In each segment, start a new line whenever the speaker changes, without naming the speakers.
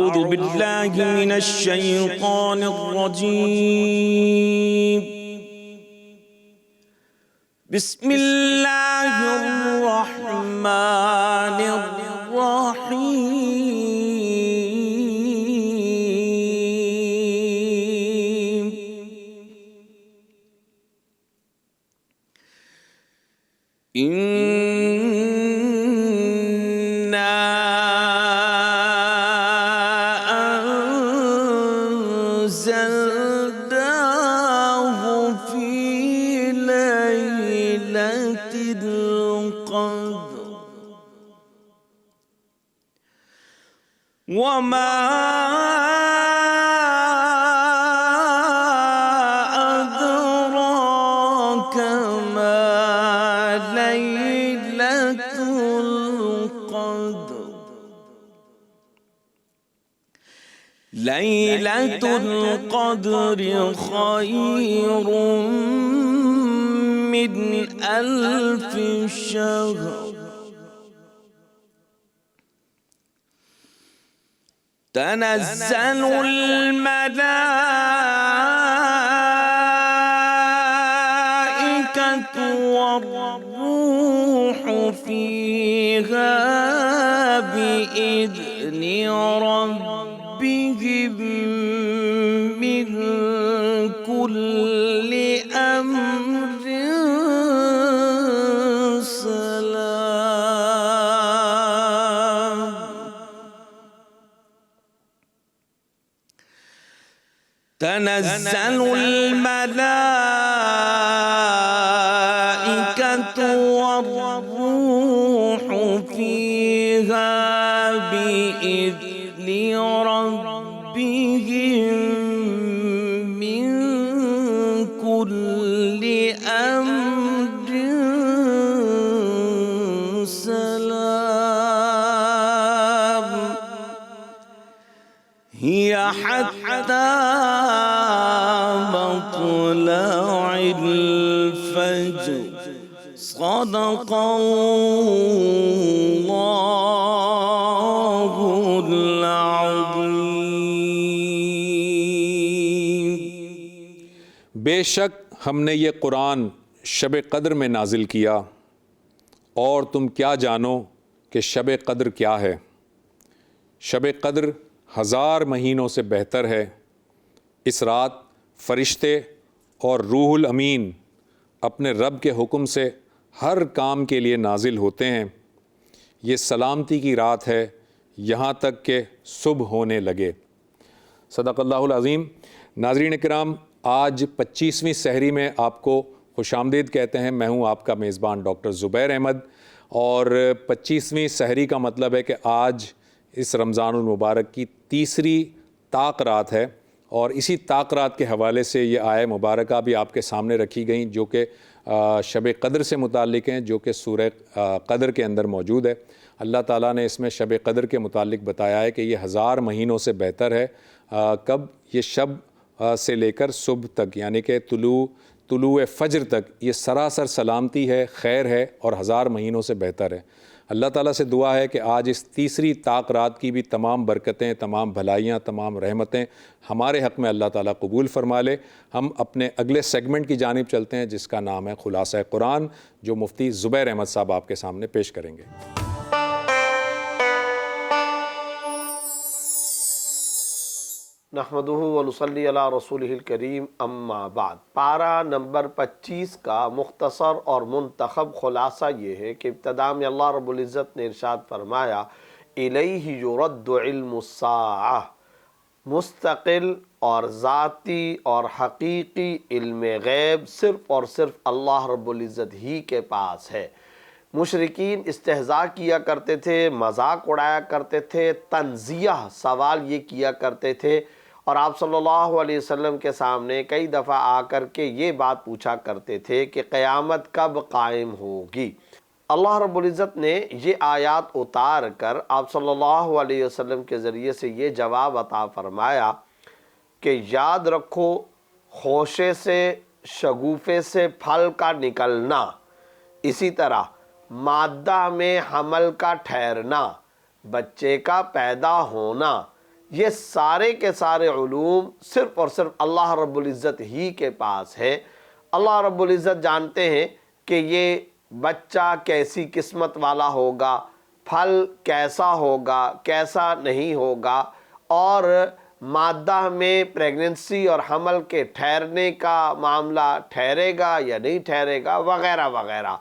أعوذ بالله من الشيطان الرجيم. بسم الله الرحمن الرحيم. أنزلناه في ليلة القدر وما أدراك ما ليلة القدر. ليلة القدر خير من 1000 شهر. تنزل الملائكة والروح فيها بإذن ربهم من كل أمر سلام. تنزل الملائكة والروح فيها بإذن ربهم من كل أمر سلام. هي حتى مطلع الفجر. صدق الله العظيم.
بے شک ہم نے یہ قرآن شب قدر میں نازل کیا، اور تم کیا جانو کہ شب قدر کیا ہے؟ شب قدر 1000 مہینوں سے بہتر ہے۔ اس رات فرشتے اور روح الامین اپنے رب کے حکم سے ہر کام کے لیے نازل ہوتے ہیں۔ یہ سلامتی کی رات ہے یہاں تک کہ صبح ہونے لگے۔ صدق اللہ العظیم۔ ناظرین کرام، آج 25ویں سحری میں آپ کو خوش آمدید کہتے ہیں۔ میں ہوں آپ کا میزبان ڈاکٹر زبیر احمد، اور 25ویں سحری کا مطلب ہے کہ آج اس رمضان المبارک کی تیسری طاق رات ہے، اور اسی طاق رات کے حوالے سے یہ آیہ مبارکہ بھی آپ کے سامنے رکھی گئیں جو کہ شب قدر سے متعلق ہیں، جو کہ سورہ قدر کے اندر موجود ہے۔ اللہ تعالیٰ نے اس میں شب قدر کے متعلق بتایا ہے کہ یہ 1000 مہینوں سے بہتر ہے۔ کب؟ یہ شب سے لے کر صبح تک، یعنی کہ طلوع فجر تک یہ سراسر سلامتی ہے، خیر ہے، اور 1000 مہینوں سے بہتر ہے۔ اللہ تعالیٰ سے دعا ہے کہ آج اس تیسری طاق رات کی بھی تمام برکتیں، تمام بھلائیاں، تمام رحمتیں ہمارے حق میں اللہ تعالیٰ قبول فرما لے۔ ہم اپنے اگلے سیگمنٹ کی جانب چلتے ہیں جس کا نام ہے خلاصہ قرآن، جو مفتی زبیر احمد صاحب آپ کے سامنے پیش کریں گے۔
نحمدہ ونصلی علی رسولہ الکریم، اما بعد۔ پارہ نمبر 25 کا مختصر اور منتخب خلاصہ یہ ہے کہ ابتدا میں اللہ رب العزت نے ارشاد فرمایا الیہ یرد علم الساعہ، مستقل اور ذاتی اور حقیقی علم غیب صرف اور صرف اللہ رب العزت ہی کے پاس ہے۔ مشرکین استہزاء کیا کرتے تھے، مذاق اڑایا کرتے تھے، تنزیہ سوال یہ کیا کرتے تھے، اور آپ صلی اللہ علیہ وسلم کے سامنے کئی دفعہ آ کر کے یہ بات پوچھا کرتے تھے کہ قیامت کب قائم ہوگی۔ اللہ رب العزت نے یہ آیات اتار کر آپ صلی اللہ علیہ وسلم کے ذریعے سے یہ جواب عطا فرمایا کہ یاد رکھو، خوشے سے، شگوفے سے پھل کا نکلنا، اسی طرح مادہ میں حمل کا ٹھہرنا، بچے کا پیدا ہونا، یہ سارے کے سارے علوم صرف اور صرف اللہ رب العزت ہی کے پاس ہے۔ اللہ رب العزت جانتے ہیں کہ یہ بچہ کیسی قسمت والا ہوگا، پھل کیسا ہوگا، کیسا نہیں ہوگا، اور مادہ میں پریگننسی اور حمل کے ٹھہرنے کا معاملہ ٹھہرے گا یا نہیں ٹھہرے گا، وغیرہ وغیرہ۔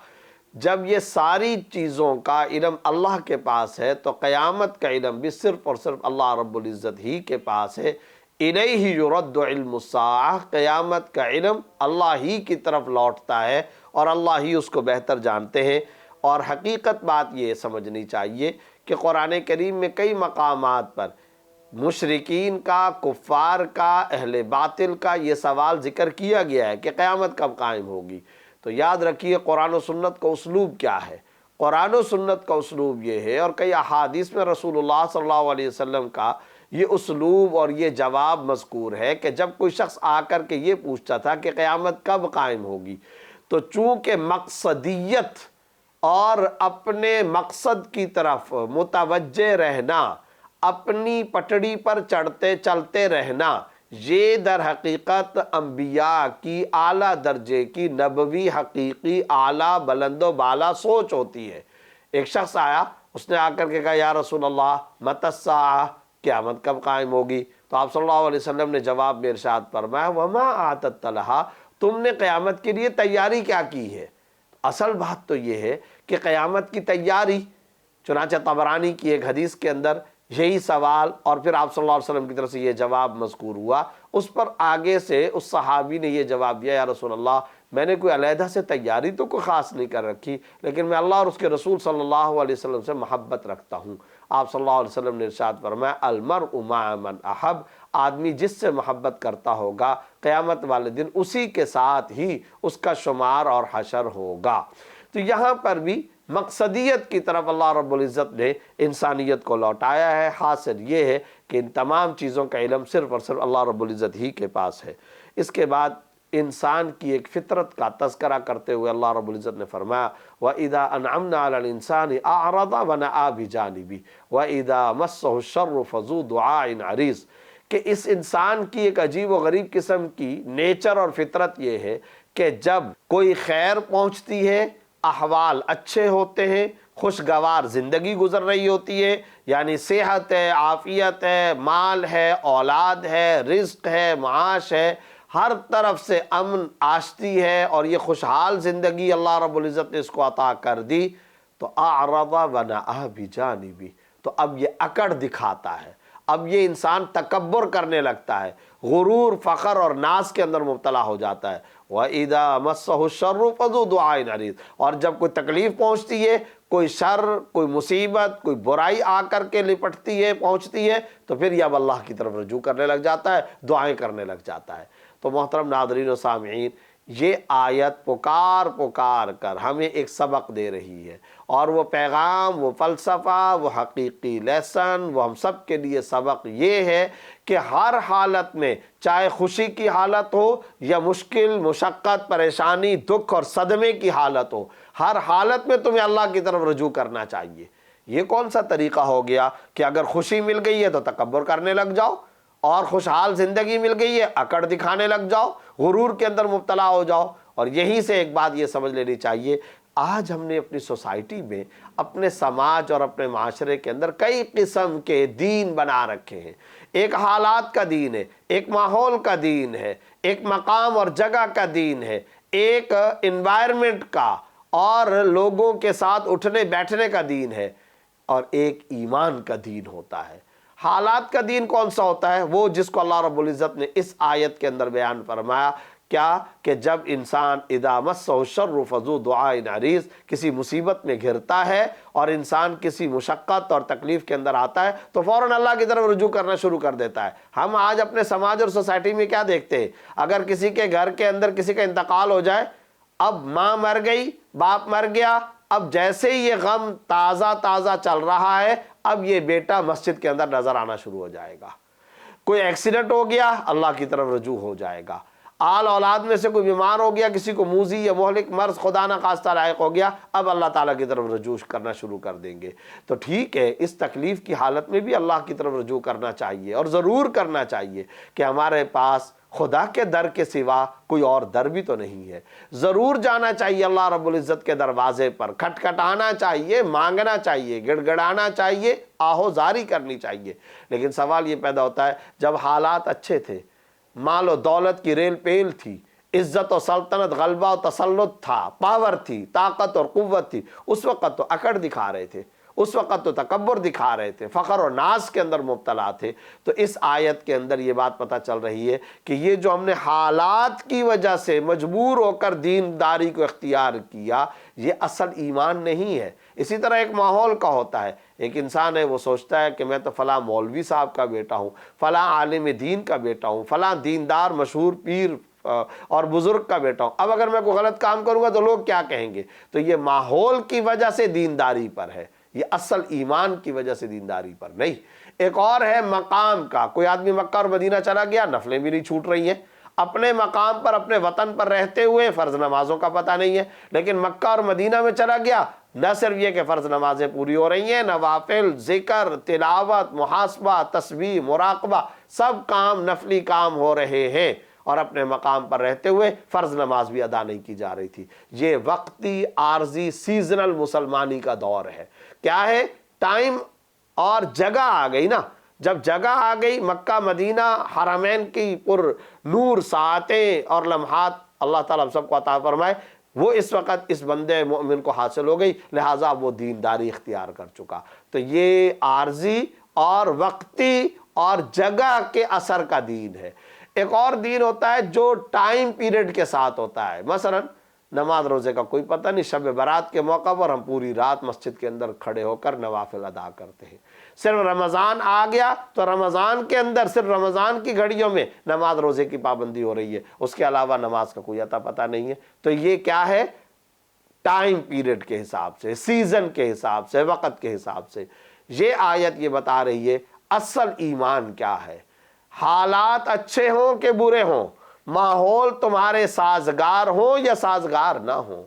جب یہ ساری چیزوں کا علم اللہ کے پاس ہے تو قیامت کا علم بھی صرف اور صرف اللہ رب العزت ہی کے پاس ہے۔ الیہ یرد علم الساعہ، قیامت کا علم اللہ ہی کی طرف لوٹتا ہے اور اللہ ہی اس کو بہتر جانتے ہیں۔ اور حقیقت بات یہ سمجھنی چاہیے کہ قرآن کریم میں کئی مقامات پر مشرکین کا، کفار کا، اہل باطل کا یہ سوال ذکر کیا گیا ہے کہ قیامت کب قائم ہوگی۔ تو یاد رکھیے قرآن و سنت کا اسلوب کیا ہے۔ قرآن و سنت کا اسلوب یہ ہے، اور کئی احادیث میں رسول اللہ صلی اللہ علیہ وسلم کا یہ اسلوب اور یہ جواب مذکور ہے کہ جب کوئی شخص آ کر کے یہ پوچھتا تھا کہ قیامت کب قائم ہوگی، تو چونکہ مقصدیت اور اپنے مقصد کی طرف متوجہ رہنا، اپنی پٹڑی پر چلتے رہنا، یہ در حقیقت انبیاء کی اعلیٰ درجے کی نبوی حقیقی اعلیٰ بلند و بالا سوچ ہوتی ہے۔ ایک شخص آیا، اس نے آ کر کے کہا یا رسول اللہ متی الساعہ، قیامت کب قائم ہوگی؟ تو آپ صلی اللہ علیہ وسلم نے جواب میں ارشاد فرمایا وما اعددت لہا، تم نے قیامت کے لیے تیاری کیا کی ہے؟ اصل بات تو یہ ہے کہ قیامت کی تیاری، چنانچہ طبرانی کی ایک حدیث کے اندر یہی سوال اور پھر آپ صلی اللہ علیہ وسلم کی طرف سے یہ جواب مذکور ہوا۔ اس پر آگے سے اس صحابی نے یہ جواب دیا یا رسول اللہ میں نے کوئی علیحدہ سے تیاری تو کوئی خاص نہیں کر رکھی، لیکن میں اللہ اور اس کے رسول صلی اللہ علیہ وسلم سے محبت رکھتا ہوں۔ آپ صلی اللہ علیہ وسلم نے ارشاد فرمایا المرء مع من احب، آدمی جس سے محبت کرتا ہوگا قیامت والے دن اسی کے ساتھ ہی اس کا شمار اور حشر ہوگا۔ تو یہاں پر بھی مقصدیت کی طرف اللہ رب العزت نے انسانیت کو لوٹایا ہے۔ حاصل یہ ہے کہ ان تمام چیزوں کا علم صرف اور صرف اللہ رب العزت ہی کے پاس ہے۔ اس کے بعد انسان کی ایک فطرت کا تذکرہ کرتے ہوئے اللہ رب العزت نے فرمایا وَإِذَا أَنْعَمْنَا عَلَى الْإِنسَانِ أَعْرَضَ وَنَأَىٰ بِجَانِبِهِ وَإِذَا مَسَّهُ الشَّرُّ فَذُو دُعَاءٍ عَرِيضٍ، کہ اس انسان کی ایک عجیب و غریب قسم کی نیچر اور فطرت یہ ہے کہ جب کوئی خیر پہنچتی ہے، احوال اچھے ہوتے ہیں، خوشگوار زندگی گزر رہی ہوتی ہے، یعنی صحت ہے، عافیت ہے، مال ہے، اولاد ہے، رزق ہے، معاش ہے، ہر طرف سے امن آشتی ہے اور یہ خوشحال زندگی اللہ رب العزت نے اس کو عطا کر دی، تو اعرض ونأى بجانبه، تو اب یہ اکڑ دکھاتا ہے، اب یہ انسان تکبر کرنے لگتا ہے، غرور، فخر اور ناز کے اندر مبتلا ہو جاتا ہے۔ وَإِذَا مَسَّهُ الشَّرُّ فَذُو دُعَاءٍ عَرِيضٍ، اور جب کوئی تکلیف پہنچتی ہے، کوئی شر، کوئی مصیبت، کوئی برائی آ کر کے لپٹتی ہے، پہنچتی ہے، تو پھر یہ اب اللہ کی طرف رجوع کرنے لگ جاتا ہے، دعائیں کرنے لگ جاتا ہے۔ تو محترم ناظرین و سامعین، یہ آیت پکار کر ہمیں ایک سبق دے رہی ہے، اور وہ پیغام، وہ فلسفہ، وہ حقیقی لیسن، وہ ہم سب کے لیے سبق یہ ہے کہ ہر حالت میں، چاہے خوشی کی حالت ہو یا مشکل، مشقت، پریشانی، دکھ اور صدمے کی حالت ہو، ہر حالت میں تمہیں اللہ کی طرف رجوع کرنا چاہیے۔ یہ کون سا طریقہ ہو گیا کہ اگر خوشی مل گئی ہے تو تکبر کرنے لگ جاؤ، اور خوشحال زندگی مل گئی ہے اکڑ دکھانے لگ جاؤ، غرور کے اندر مبتلا ہو جاؤ۔ اور یہیں سے ایک بات یہ سمجھ لینی چاہیے، آج ہم نے اپنی سوسائٹی میں، اپنے سماج اور اپنے معاشرے کے اندر کئی قسم کے دین بنا رکھے ہیں۔ ایک حالات کا دین ہے، ایک ماحول کا دین ہے، ایک مقام اور جگہ کا دین ہے، ایک انوائرمنٹ کا اور لوگوں کے ساتھ اٹھنے بیٹھنے کا دین ہے، اور ایک ایمان کا دین ہوتا ہے۔ حالات کا دین کون سا ہوتا ہے؟ وہ جس کو اللہ رب العزت نے اس آیت کے اندر بیان فرمایا، کیا کہ جب انسان اذا مسہ الشر فذو دعاء عریض، کسی مصیبت میں گھرتا ہے اور انسان کسی مشقت اور تکلیف کے اندر آتا ہے تو فوراً اللہ کی طرف رجوع کرنا شروع کر دیتا ہے۔ ہم آج اپنے سماج اور سوسائٹی میں کیا دیکھتے ہیں؟ اگر کسی کے گھر کے اندر کسی کا انتقال ہو جائے، اب ماں مر گئی، باپ مر گیا، اب جیسے ہی یہ غم تازہ چل رہا ہے، اب یہ بیٹا مسجد کے اندر نظر آنا شروع ہو جائے گا۔ کوئی ایکسیڈنٹ ہو گیا، اللہ کی طرف رجوع ہو جائے گا۔ آل اولاد میں سے کوئی بیمار ہو گیا، کسی کو موذی یا مہلک مرض خدا نہ خواستہ لاحق ہو گیا، اب اللہ تعالیٰ کی طرف رجوع کرنا شروع کر دیں گے۔ تو ٹھیک ہے، اس تکلیف کی حالت میں بھی اللہ کی طرف رجوع کرنا چاہیے، اور ضرور کرنا چاہیے کہ ہمارے پاس خدا کے در کے سوا کوئی اور در بھی تو نہیں ہے۔ ضرور جانا چاہیے اللہ رب العزت کے دروازے پر، کھٹکھٹانا چاہیے، مانگنا چاہیے، گڑ گڑانا چاہیے، آہو زاری کرنی چاہیے۔ لیکن سوال یہ پیدا ہوتا ہے، جب حالات اچھے تھے، مال و دولت کی ریل پیل تھی، عزت و سلطنت، غلبہ و تسلط تھا، پاور تھی، طاقت اور قوت تھی، اس وقت تو اکڑ دکھا رہے تھے، اس وقت تو تکبر دکھا رہے تھے، فخر و ناز کے اندر مبتلا تھے۔ تو اس آیت کے اندر یہ بات پتہ چل رہی ہے کہ یہ جو ہم نے حالات کی وجہ سے مجبور ہو کر دینداری کو اختیار کیا، یہ اصل ایمان نہیں ہے۔ اسی طرح ایک ماحول کا ہوتا ہے، ایک انسان ہے وہ سوچتا ہے کہ میں تو فلاں مولوی صاحب کا بیٹا ہوں، فلاں عالم دین کا بیٹا ہوں، فلاں دیندار مشہور پیر اور بزرگ کا بیٹا ہوں، اب اگر میں کوئی غلط کام کروں گا تو لوگ کیا کہیں گے؟ تو یہ ماحول کی وجہ سے دینداری پر ہے، یہ اصل ایمان کی وجہ سے دینداری پر نہیں۔ ایک اور ہے مقام کا، کوئی آدمی مکہ اور مدینہ چلا گیا، نفلیں بھی نہیں چھوٹ رہی ہیں، اپنے مقام پر اپنے وطن پر رہتے ہوئے فرض نمازوں کا پتہ نہیں ہے، لیکن مکہ اور مدینہ میں چلا گیا، نہ صرف یہ کہ فرض نمازیں پوری ہو رہی ہیں، نوافل، ذکر، تلاوت، محاسبہ، تسبیح، مراقبہ، سب کام نفلی کام ہو رہے ہیں، اور اپنے مقام پر رہتے ہوئے فرض نماز بھی ادا نہیں کی جا رہی تھی۔ یہ وقتی، عارضی، سیزنل مسلمانی کا دور ہے۔ کیا ہے؟ ٹائم اور جگہ آ گئی نا، جب جگہ آ گئی، مکہ مدینہ حرمین کی پر نور ساعتیں اور لمحات اللہ تعالیٰ ہم سب کو عطا فرمائے، وہ اس وقت اس بندے مومن کو حاصل ہو گئی، لہٰذا وہ دینداری اختیار کر چکا۔ تو یہ عارضی اور وقتی اور جگہ کے اثر کا دین ہے۔ ایک اور دین ہوتا ہے جو ٹائم پیریڈ کے ساتھ ہوتا ہے، مثلا نماز روزے کا کوئی پتہ نہیں، شب برات کے موقع پر ہم پوری رات مسجد کے اندر کھڑے ہو کر نوافل ادا کرتے ہیں۔ صرف رمضان آ گیا تو رمضان کے اندر صرف رمضان کی گھڑیوں میں نماز روزے کی پابندی ہو رہی ہے، اس کے علاوہ نماز کا کوئی عطا پتہ نہیں ہے۔ تو یہ کیا ہے؟ ٹائم پیریڈ کے حساب سے، سیزن کے حساب سے، وقت کے حساب سے۔ یہ آیت یہ بتا رہی ہے اصل ایمان کیا ہے۔ حالات اچھے ہوں کہ برے ہوں، ماحول تمہارے سازگار ہوں یا سازگار نہ ہوں،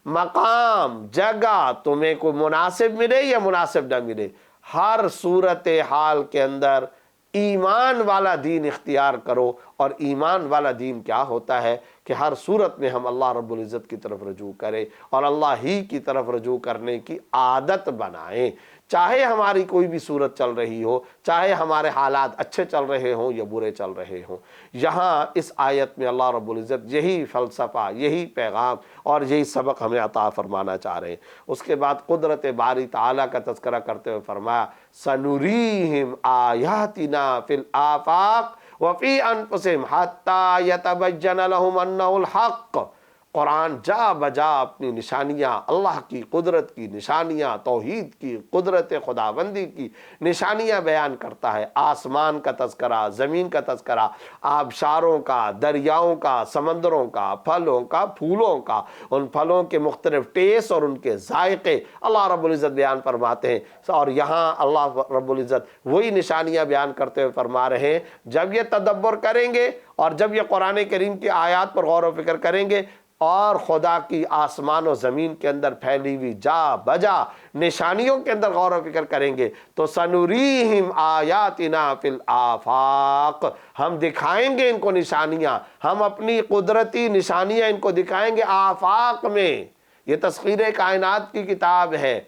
مقام، جگہ تمہیں کوئی مناسب ملے یا مناسب نہ ملے، ہر صورت حال کے اندر ایمان والا دین اختیار کرو۔ اور ایمان والا دین کیا ہوتا ہے کہ ہر صورت میں ہم اللہ رب العزت کی طرف رجوع کریں اور اللہ ہی کی طرف رجوع کرنے کی عادت بنائیں، چاہے ہماری کوئی بھی صورت چل رہی ہو، چاہے ہمارے حالات اچھے چل رہے ہوں یا برے چل رہے ہوں۔ یہاں اس آیت میں اللہ رب العزت یہی فلسفہ، یہی پیغام اور یہی سبق ہمیں عطا فرمانا چاہ رہے ہیں۔ اس کے بعد قدرت باری تعالیٰ کا تذکرہ کرتے ہوئے فرمایا سَنُرِيهِمْ آيَاتِنَا فِي الْآفَاقِ وَفِي أَنفُسِهِمْ حَتَّى يَتَبَيَّنَ لَهُمْ أَنَّهُ الْحَقُّ۔ قرآن جا بجا اپنی نشانیاں، اللہ کی قدرت کی نشانیاں، توحید کی، قدرت خداوندی کی نشانیاں بیان کرتا ہے۔ آسمان کا تذکرہ، زمین کا تذکرہ، آبشاروں کا، دریاؤں کا، سمندروں کا، پھلوں کا، پھولوں کا، ان پھلوں کے مختلف ٹیسٹ اور ان کے ذائقے اللہ رب العزت بیان فرماتے ہیں۔ اور یہاں اللہ رب العزت وہی نشانیاں بیان کرتے ہوئے فرما رہے ہیں، جب یہ تدبر کریں گے اور جب یہ قرآن کریم کی آیات پر غور و فکر کریں گے اور خدا کی آسمان و زمین کے اندر پھیلی ہوئی جا بجا نشانیوں کے اندر غور و فکر کریں گے تو سنوریہم آیاتنا فی الآفاق، ہم دکھائیں گے ان کو نشانیاں، ہم اپنی قدرتی نشانیاں ان کو دکھائیں گے آفاق میں۔ یہ تسخیر کائنات کی کتاب ہے،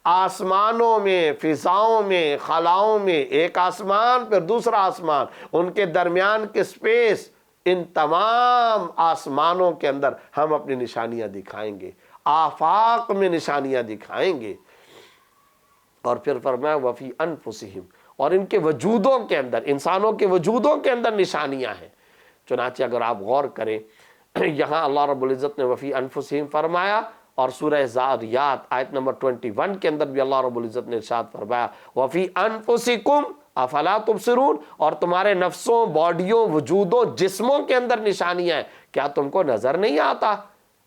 آسمانوں میں، فضاؤں میں، خلاؤں میں، ایک آسمان پھر دوسرا آسمان، ان کے درمیان کے سپیس، ان تمام آسمانوں کے اندر ہم اپنی نشانیاں دکھائیں گے، آفاق میں نشانیاں دکھائیں گے۔ اور پھر فرمایا وفی انفسہم، اور ان کے وجودوں کے اندر، انسانوں کے وجودوں کے اندر نشانیاں ہیں۔ چنانچہ اگر آپ غور کریں، یہاں اللہ رب العزت نے وفی انفسہم فرمایا، اور سورہ زاریات آیت نمبر 21 کے اندر بھی اللہ رب العزت نے ارشاد فرمایا وفی انفسکم افلا تبصرون، اور تمہارے نفسوں، باڈیوں، وجودوں، جسموں کے اندر نشانیاں ہیں، کیا تم کو نظر نہیں آتا؟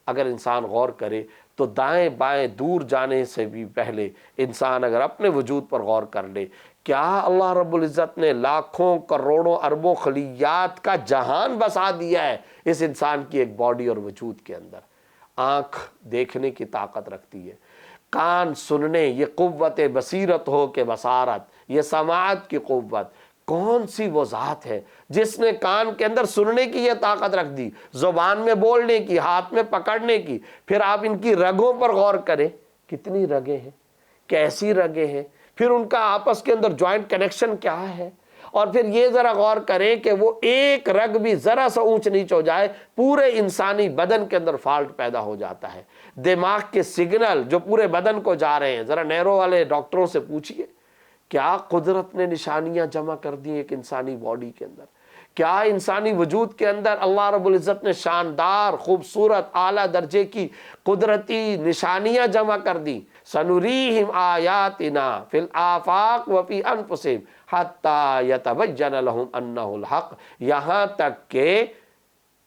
اگر انسان غور کرے تو دائیں بائیں دور جانے سے بھی پہلے انسان اگر اپنے وجود پر غور کر لے، کیا اللہ رب العزت نے لاکھوں کروڑوں اربوں خلیات کا جہان بسا دیا ہے اس انسان کی ایک باڈی اور وجود کے اندر۔ آنکھ دیکھنے کی طاقت رکھتی ہے، کان سننے، یہ قوت بصیرت ہو کہ بصارت، یہ سماعت کی قوت۔ کون سی وہ ذات ہے جس نے کان کے اندر سننے کی یہ طاقت رکھ دی، زبان میں بولنے کی، ہاتھ میں پکڑنے کی؟ پھر آپ ان کی رگوں پر غور کریں، کتنی رگیں ہیں، کیسی رگیں ہیں، پھر ان کا آپس کے اندر جوائنٹ کنیکشن کیا ہے، اور پھر یہ ذرا غور کریں کہ وہ ایک رگ بھی ذرا سا اونچ نیچ ہو جائے پورے انسانی بدن کے اندر فالٹ پیدا ہو جاتا ہے۔ دماغ کے سگنل جو پورے بدن کو جا رہے ہیں، ذرا نیرو والے ڈاکٹروں سے پوچھئے، کیا قدرت نے نشانیاں جمع کر دی ایک انسانی باڈی کے اندر، کیا انسانی وجود کے اندر اللہ رب العزت نے شاندار، خوبصورت، اعلیٰ درجے کی قدرتی نشانیاں جمع کر دی۔ سنریہم آیاتنا فی الآفاق وفی انفسہم حتی یتبین لہم انہ الحق، یہاں تک کہ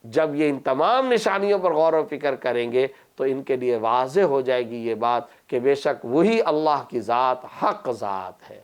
جب یہ ان تمام نشانیوں پر غور و فکر کریں گے تو ان کے لیے واضح ہو جائے گی یہ بات کہ بے شک وہی اللہ کی ذات حق ذات ہے،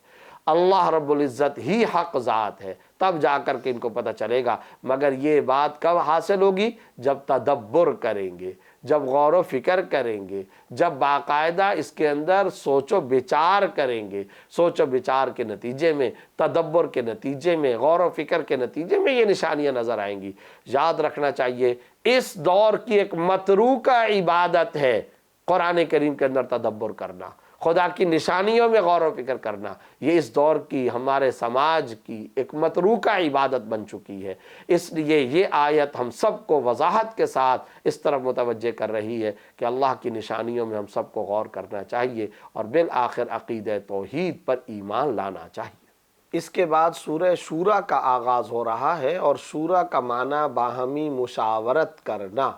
اللہ رب العزت ہی حق ذات ہے۔ تب جا کر کے ان کو پتہ چلے گا۔ مگر یہ بات کب حاصل ہوگی؟ جب تدبر کریں گے، جب غور و فکر کریں گے، جب باقاعدہ اس کے اندر سوچ و بچار کریں گے۔ سوچ و بچار کے نتیجے میں، تدبر کے نتیجے میں، غور و فکر کے نتیجے میں یہ نشانیاں نظر آئیں گی۔ یاد رکھنا چاہیے اس دور کی ایک متروکہ عبادت ہے قرآن کریم کے اندر تدبر کرنا، خدا کی نشانیوں میں غور و فکر کرنا۔ یہ اس دور کی ہمارے سماج کی ایک متروکہ عبادت بن چکی ہے۔ اس لیے یہ آیت ہم سب کو وضاحت کے ساتھ اس طرف متوجہ کر رہی ہے کہ اللہ کی نشانیوں میں ہم سب کو غور کرنا چاہیے اور بالآخر عقیدہ توحید پر ایمان لانا چاہیے۔
اس کے بعد سورہ شورا کا آغاز ہو رہا ہے، اور شورا کا معنی باہمی مشاورت کرنا۔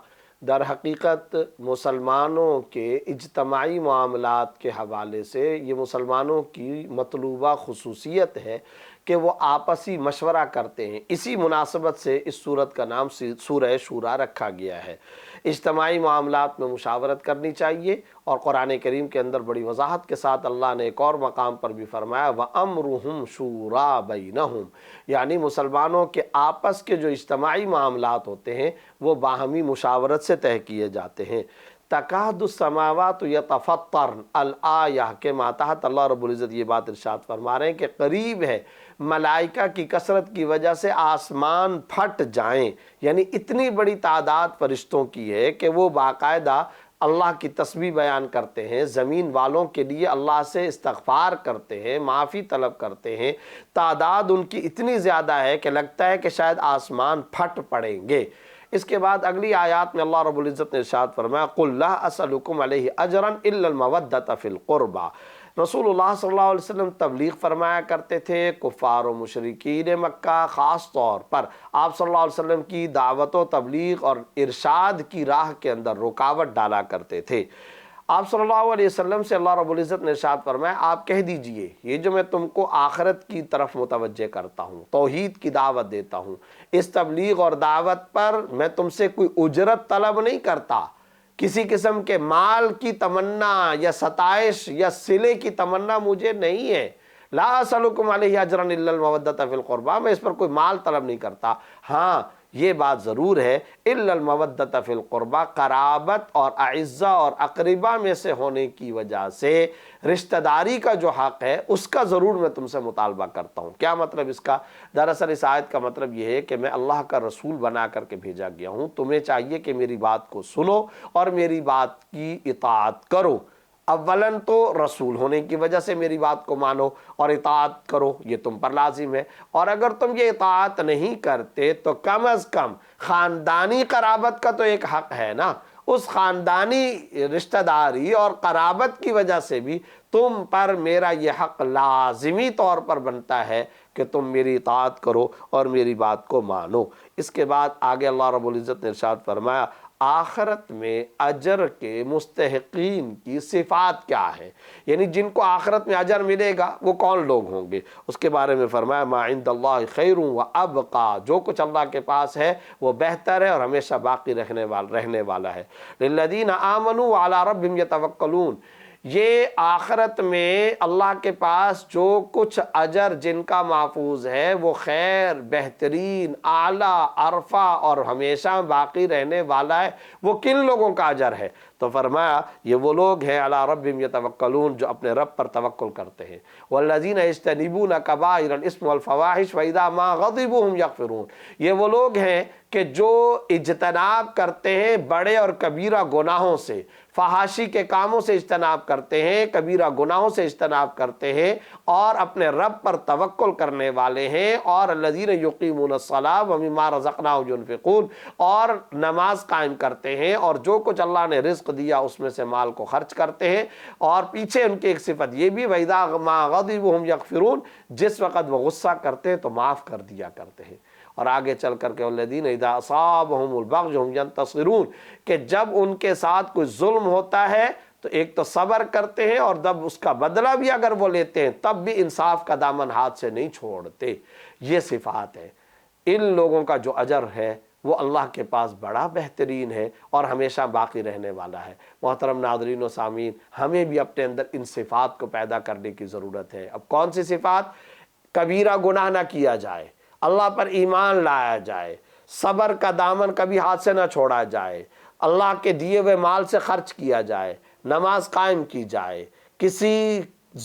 در حقیقت مسلمانوں کے اجتماعی معاملات کے حوالے سے یہ مسلمانوں کی مطلوبہ خصوصیت ہے کہ وہ آپسی مشورہ کرتے ہیں۔ اسی مناسبت سے اس سورت کا نام سورہ شورا رکھا گیا ہے۔ اجتماعی معاملات میں مشاورت کرنی چاہیے، اور قرآن کریم کے اندر بڑی وضاحت کے ساتھ اللہ نے ایک اور مقام پر بھی فرمایا وَأَمْرُهُمْ شُورَىٰ بَيْنَهُمْ، یعنی مسلمانوں کے آپس کے جو اجتماعی معاملات ہوتے ہیں وہ باہمی مشاورت سے طے کیے جاتے ہیں۔ تکاد السماوات یتفطرن الآیہ کے ماتحت اللہ رب العزت یہ بات ارشاد فرما رہے ہیں کہ قریب ہے ملائکہ کی کثرت کی وجہ سے آسمان پھٹ جائیں، یعنی اتنی بڑی تعداد فرشتوں کی ہے کہ وہ باقاعدہ اللہ کی تسبیح بیان کرتے ہیں، زمین والوں کے لیے اللہ سے استغفار کرتے ہیں، معافی طلب کرتے ہیں۔ تعداد ان کی اتنی زیادہ ہے کہ لگتا ہے کہ شاید آسمان پھٹ پڑیں گے۔ اس کے بعد اگلی آیات میں اللہ رب العزت نے ارشاد فرمایا قُلْ لَا أَسْأَلُكُمْ عَلَيْهِ أَجْرًا إِلَّا الْمَوَدَّةَ فِي الْقُرْبَى۔ رسول اللہ صلی اللہ علیہ وسلم تبلیغ فرمایا کرتے تھے، کفار و مشرکین مکہ خاص طور پر آپ صلی اللہ علیہ وسلم کی دعوت و تبلیغ اور ارشاد کی راہ کے اندر رکاوٹ ڈالا کرتے تھے۔ آپ صلی اللہ علیہ وسلم سے اللہ رب العزت نے ارشاد فرمایا آپ کہہ دیجئے یہ جو میں تم کو آخرت کی طرف متوجہ کرتا ہوں، توحید کی دعوت دیتا ہوں، اس تبلیغ اور دعوت پر میں تم سے کوئی اجرت طلب نہیں کرتا، کسی قسم کے مال کی تمنا یا ستائش یا صلے کی تمنا مجھے نہیں ہے۔ لا اسألکم علیہ اجرا الا المودۃ فی القربى، میں اس پر کوئی مال طلب نہیں کرتا۔ ہاں یہ بات ضرور ہے الا المودۃ فی القربى، قرابت اور اعزہ اور اقربا میں سے ہونے کی وجہ سے رشتہ داری کا جو حق ہے اس کا ضرور میں تم سے مطالبہ کرتا ہوں۔ کیا مطلب اس کا؟ دراصل اس آیت کا مطلب یہ ہے کہ میں اللہ کا رسول بنا کر کے بھیجا گیا ہوں، تمہیں چاہیے کہ میری بات کو سنو اور میری بات کی اطاعت کرو۔ اولاً تو رسول ہونے کی وجہ سے میری بات کو مانو اور اطاعت کرو، یہ تم پر لازم ہے۔ اور اگر تم یہ اطاعت نہیں کرتے تو کم از کم خاندانی قرابت کا تو ایک حق ہے نا، اس خاندانی رشتہ داری اور قرابت کی وجہ سے بھی تم پر میرا یہ حق لازمی طور پر بنتا ہے کہ تم میری اطاعت کرو اور میری بات کو مانو۔ اس کے بعد آگے اللہ رب العزت نے ارشاد فرمایا آخرت میں اجر کے مستحقین کی صفات کیا ہے، یعنی جن کو آخرت میں اجر ملے گا وہ کون لوگ ہوں گے، اس کے بارے میں فرمایا ما عند اللہ خیر و ابقا، جو کچھ اللہ کے پاس ہے وہ بہتر ہے اور ہمیشہ باقی رہنے والا ہے۔ للذین آمنوا وعلی ربہم یتوکلون، یہ آخرت میں اللہ کے پاس جو کچھ اجر جن کا محفوظ ہے وہ خیر، بہترین، اعلیٰ، عرفہ اور ہمیشہ باقی رہنے والا ہے، وہ کن لوگوں کا اجر ہے؟ تو فرمایا یہ وہ لوگ ہیں علی ربہم یتوکلون، جو اپنے رب پر توکل کرتے ہیں، والذین یجتنبون کبائر الاسم والفواحش واذا ما غضبوا هم یغفرون، یہ وہ لوگ ہیں کہ جو اجتناب کرتے ہیں بڑے اور کبیرہ گناہوں سے، فحاشی کے کاموں سے اجتناب کرتے ہیں، کبیرہ گناہوں سے اجتناب کرتے ہیں، اور اپنے رب پر توکل کرنے والے ہیں، اور الذین یقیمون الصلاۃ ومما رزقناہم ینفقون، اور نماز قائم کرتے ہیں اور جو کچھ اللہ نے رزق دیا اس میں سے مال کو خرچ کرتے ہیں، اور پیچھے ان کی ایک صفت یہ بھی وَإِذَا مَا غَضِبُوا هُمْ يَغْفِرُونَ، جس وقت وہ غصہ کرتے ہیں تو معاف کر دیا کرتے ہیں۔ اور آگے چل کر کے والذین اذا اصابهم البغی هم ینتصرون، کہ جب ان کے ساتھ کوئی ظلم ہوتا ہے تو ایک تو صبر کرتے ہیں، اور جب اس کا بدلہ بھی اگر وہ لیتے ہیں تب بھی انصاف کا دامن ہاتھ سے نہیں چھوڑتے۔ یہ صفات ہے ان لوگوں کا، جو اجر ہے وہ اللہ کے پاس بڑا بہترین ہے اور ہمیشہ باقی رہنے والا ہے۔ محترم ناظرین و سامعین، ہمیں بھی اپنے اندر ان صفات کو پیدا کرنے کی ضرورت ہے۔ اب کون سی صفات؟ کبیرہ گناہ نہ کیا جائے، اللہ پر ایمان لایا جائے، صبر کا دامن کبھی ہاتھ سے نہ چھوڑا جائے، اللہ کے دیے ہوئے مال سے خرچ کیا جائے، نماز قائم کی جائے، کسی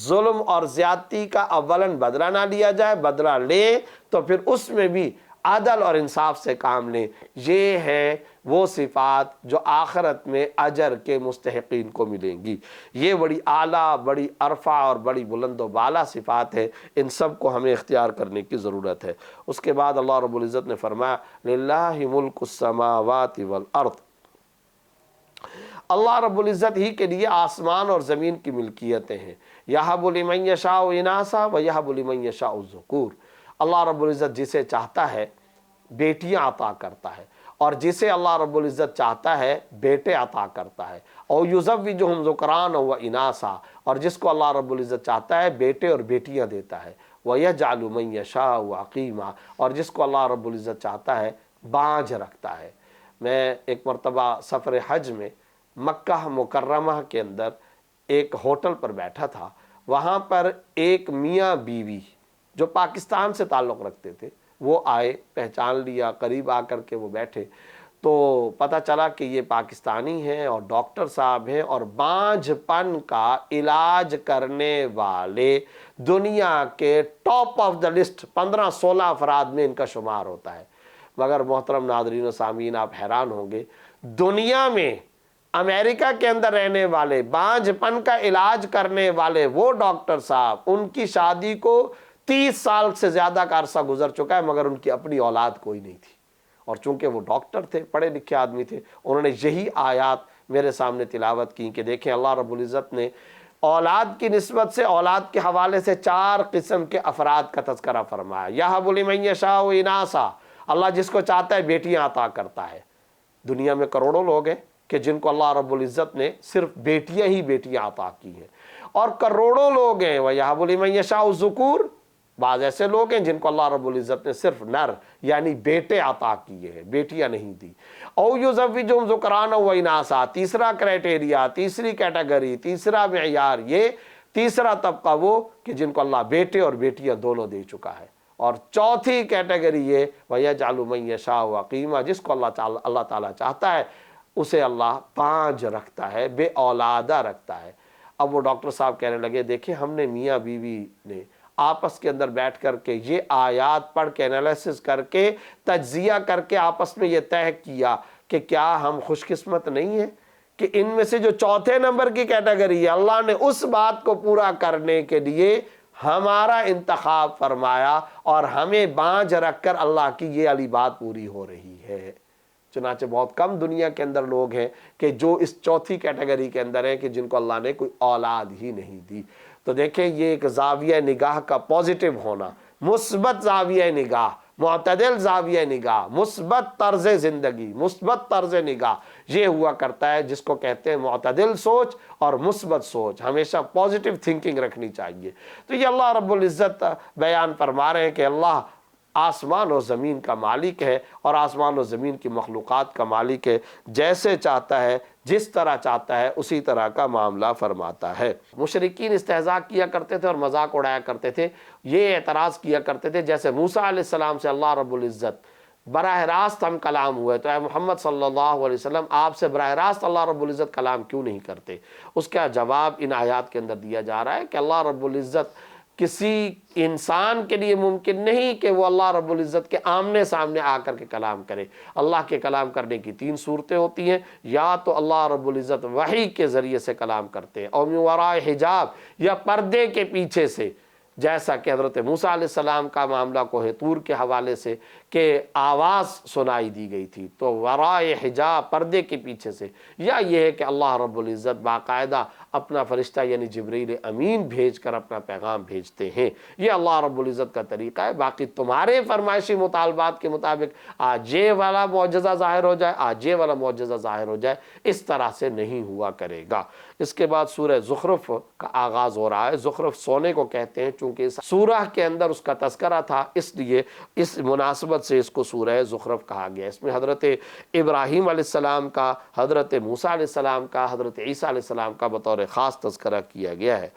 ظلم اور زیادتی کا اولاً بدلہ نہ لیا جائے، بدلہ لیں تو پھر اس میں بھی عدل اور انصاف سے کام لیں۔ یہ ہیں وہ صفات جو آخرت میں اجر کے مستحقین کو ملیں گی۔ یہ بڑی اعلیٰ، بڑی عرفہ اور بڑی بلند و بالا صفات ہے، ان سب کو ہمیں اختیار کرنے کی ضرورت ہے۔ اس کے بعد اللہ رب العزت نے فرمایا للہ ملک السماوات والارض، اللہ رب العزت ہی کے لیے آسمان اور زمین کی ملکیتیں ہیں۔ یہب لمن یشاء اناثا ویہب لمن یشاء الذکور، اللہ رب العزت جسے چاہتا ہے بیٹیاں عطا کرتا ہے، اور جسے اللہ رب العزت چاہتا ہے بیٹے عطا کرتا ہے، او یزوجہم ذکرانا و اناثا، اور جس کو اللہ رب العزت چاہتا ہے بیٹے اور بیٹیاں دیتا ہے، ویجعل من یشاء عقیما، اور جس کو اللہ رب العزت چاہتا ہے بانجھ رکھتا ہے۔ میں ایک مرتبہ سفر حج میں مکہ مکرمہ کے اندر ایک ہوٹل پر بیٹھا تھا، وہاں پر ایک میاں بیوی جو پاکستان سے تعلق رکھتے تھے وہ آئے، پہچان لیا، قریب آ کر کے وہ بیٹھے تو پتہ چلا کہ یہ پاکستانی ہیں اور ڈاکٹر صاحب ہیں، اور بانجھ پن کا علاج کرنے والے دنیا کے ٹاپ آف دا لسٹ 15-16 افراد میں ان کا شمار ہوتا ہے۔ مگر محترم ناظرین و سامعین، آپ حیران ہوں گے، دنیا میں امریکہ کے اندر رہنے والے بانجھ پن کا علاج کرنے والے وہ ڈاکٹر صاحب، ان کی شادی کو 30 سال سے زیادہ کا عرصہ گزر چکا ہے، مگر ان کی اپنی اولاد کوئی نہیں تھی، اور چونکہ وہ ڈاکٹر تھے، پڑھے لکھے آدمی تھے، انہوں نے یہی آیات میرے سامنے تلاوت کی کہ دیکھیں اللہ رب العزت نے اولاد کی نسبت سے، اولاد کے حوالے سے 4 قسم کے افراد کا تذکرہ فرمایا۔ یہب لمن یشاء اناثا، اللہ جس کو چاہتا ہے بیٹیاں عطا کرتا ہے۔ دنیا میں کروڑوں لوگ ہیں کہ جن کو اللہ رب العزت نے صرف بیٹیاں ہی بیٹیاں عطا کی ہیں، اور کروڑوں لوگ ہیں وَيَهَبُ لِمَن يَشَاءُ الذُّكُورَ، بعض ایسے لوگ ہیں جن کو اللہ رب العزت نے صرف نر یعنی بیٹے عطا کیے ہیں، بیٹیاں نہیں دی۔ او یزوجہم ذکرانا و اناثا، تیسرا کرائٹیریا، تیسری کیٹیگری، تیسرا معیار، یہ تیسرا طبقہ وہ کہ جن کو اللہ بیٹے اور بیٹیاں دونوں دے چکا ہے۔ اور چوتھی کیٹیگری یہ وَيَجْعَلُ مَن يَشَاءُ عَقِيمًا، جس کو اللہ تعالیٰ چاہتا ہے اسے اللہ بانجھ رکھتا ہے، بے اولادہ رکھتا ہے۔ اب وہ ڈاکٹر صاحب کہنے لگے دیکھیں ہم نے میاں بیوی نے آپس کے اندر بیٹھ کر کے یہ آیات پڑھ کے انالیسس کر کے تجزیہ کر کے آپس میں یہ طے کیا کہ کیا ہم خوش قسمت نہیں ہیں کہ ان میں سے جو چوتھے نمبر کی کیٹیگری ہے اللہ نے اس بات کو پورا کرنے کے لیے ہمارا انتخاب فرمایا، اور ہمیں بانجھ رکھ کر اللہ کی یہ علی بات پوری ہو رہی ہے۔ چنانچہ بہت کم دنیا کے اندر لوگ ہیں کہ جو اس چوتھی کیٹیگری کے اندر ہیں کہ جن کو اللہ نے کوئی اولاد ہی نہیں دی۔ تو دیکھیں یہ ایک زاویہ نگاہ کا پازیٹیو ہونا، مثبت زاویہ نگاہ، معتدل زاویہ نگاہ، مثبت طرز زندگی، مثبت طرز نگاہ، یہ ہوا کرتا ہے جس کو کہتے ہیں معتدل سوچ اور مثبت سوچ، ہمیشہ پازیٹیو تھنکنگ رکھنی چاہیے۔ تو یہ اللہ رب العزت بیان فرما رہے ہیں کہ اللہ آسمان و زمین کا مالک ہے، اور آسمان و زمین کی مخلوقات کا مالک ہے، جیسے چاہتا ہے جس طرح چاہتا ہے اسی طرح کا معاملہ فرماتا ہے۔ مشرکین استہزاء کیا کرتے تھے اور مذاق اڑایا کرتے تھے، یہ اعتراض کیا کرتے تھے جیسے موسیٰ علیہ السلام سے اللہ رب العزت براہ راست ہم کلام ہوئے تو اے محمد صلی اللہ علیہ وسلم آپ سے براہ راست اللہ رب العزت کلام کیوں نہیں کرتے؟ اس کا جواب ان آیات کے اندر دیا جا رہا ہے کہ اللہ رب العزت کسی انسان کے لیے ممکن نہیں کہ وہ اللہ رب العزت کے آمنے سامنے آ کر کے کلام کرے۔ اللہ کے کلام کرنے کی تین صورتیں ہوتی ہیں، یا تو اللہ رب العزت وحی کے ذریعے سے کلام کرتے ہیں، اور من وراء حجاب یا پردے کے پیچھے سے، جیسا کہ حضرت موسیٰ علیہ السلام کا معاملہ کوہ طور کے حوالے سے کہ آواز سنائی دی گئی تھی تو ورائے حجاب پردے کے پیچھے سے، یا یہ ہے کہ اللہ رب العزت باقاعدہ اپنا فرشتہ یعنی جبریل امین بھیج کر اپنا پیغام بھیجتے ہیں۔ یہ اللہ رب العزت کا طریقہ ہے۔ باقی تمہارے فرمائشی مطالبات کے مطابق آج یہ والا معجزہ ظاہر ہو جائے، آج یہ والا معجزہ ظاہر ہو جائے، اس طرح سے نہیں ہوا کرے گا۔ اس کے بعد سورہ زخرف کا آغاز ہو رہا ہے۔ زخرف سونے کو کہتے ہیں، چونکہ اس سورہ کے اندر اس کا تذکرہ تھا، اس لیے اس مناسبت سے اس کو سورہ زخرف کہا گیا۔ اس میں حضرت ابراہیم علیہ السلام کا، حضرت موسیٰ علیہ السلام کا، حضرت عیسیٰ علیہ السلام کا بطور خاص تذکرہ کیا گیا ہے۔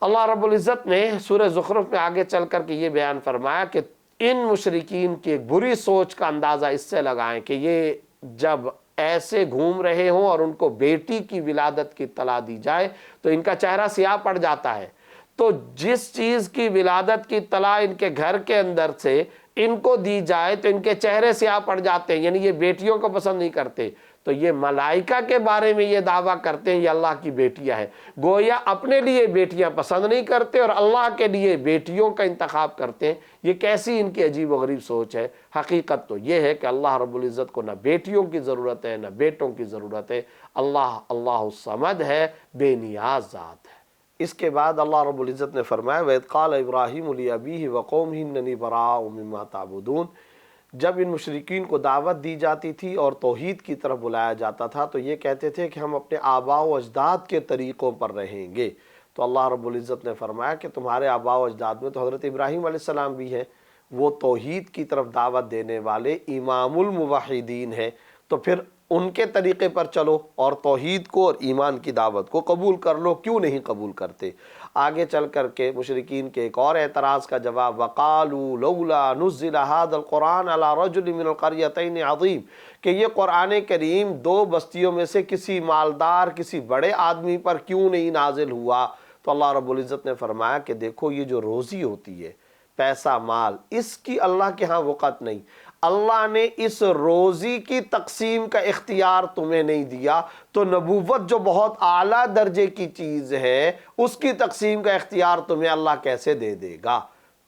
اللہ رب العزت نے سورہ زخرف میں آگے چل کر کے یہ بیان فرمایا کہ ان مشرکین کی ایک بری سوچ کا اندازہ اس سے لگائیں کہ یہ جب ایسے گھوم رہے ہوں اور ان کو بیٹی کی ولادت کی اطلاع دی جائے تو ان کا چہرہ سیاہ پڑ جاتا ہے، تو جس چیز کی ولادت کی اطلاع ان کے گھر کے اندر سے ان کو دی جائے تو ان کے چہرے سیاہ پڑ جاتے ہیں، یعنی یہ بیٹیوں کو پسند نہیں کرتے۔ تو یہ ملائکہ کے بارے میں یہ دعویٰ کرتے ہیں یہ اللہ کی بیٹیاں ہیں، گویا اپنے لیے بیٹیاں پسند نہیں کرتے اور اللہ کے لیے بیٹیوں کا انتخاب کرتے ہیں۔ یہ کیسی ان کی عجیب و غریب سوچ ہے؟ حقیقت تو یہ ہے کہ اللہ رب العزت کو نہ بیٹیوں کی ضرورت ہے نہ بیٹوں کی ضرورت ہے۔ اللہ الصمد ہے، بے نیاز ذات ہے۔
اس کے بعد اللہ رب العزت نے فرمایا وَإِذْ قَالَ إِبْرَاهِيمُ لِأَبِيهِ وَقَوْمِهِ إِنَّنِي بَرَاءٌ مِّمَّا تَعْبُدُونَ۔ جب ان مشرکین کو دعوت دی جاتی تھی اور توحید کی طرف بلایا جاتا تھا تو یہ کہتے تھے کہ ہم اپنے آباء و اجداد کے طریقوں پر رہیں گے۔ تو اللہ رب العزت نے فرمایا کہ تمہارے آباء و اجداد میں تو حضرت ابراہیم علیہ السلام بھی ہیں، وہ توحید کی طرف دعوت دینے والے امام الموحدین ہیں، تو پھر ان کے طریقے پر چلو اور توحید کو اور ایمان کی دعوت کو قبول کر لو، کیوں نہیں قبول کرتے؟ آگے چل کر کے مشرکین کے ایک اور اعتراض کا جواب وَقَالُوا لَوْلَا نُزِّلَ هَذَا الْقُرْآنَ عَلَى رَجُلٍ مِّنَ الْقَرْيَتَيْنِ عَظِيمٍ، کہ یہ قرآن کریم دو بستیوں میں سے کسی مالدار کسی بڑے آدمی پر کیوں نہیں نازل ہوا؟ تو اللہ رب العزت نے فرمایا کہ دیکھو یہ جو روزی ہوتی ہے، پیسہ مال، اس کی اللہ کے ہاں وقت نہیں۔ اللہ نے اس روزی کی تقسیم کا اختیار تمہیں نہیں دیا، تو نبوت جو بہت اعلیٰ درجے کی چیز ہے اس کی تقسیم کا اختیار تمہیں اللہ کیسے دے دے گا؟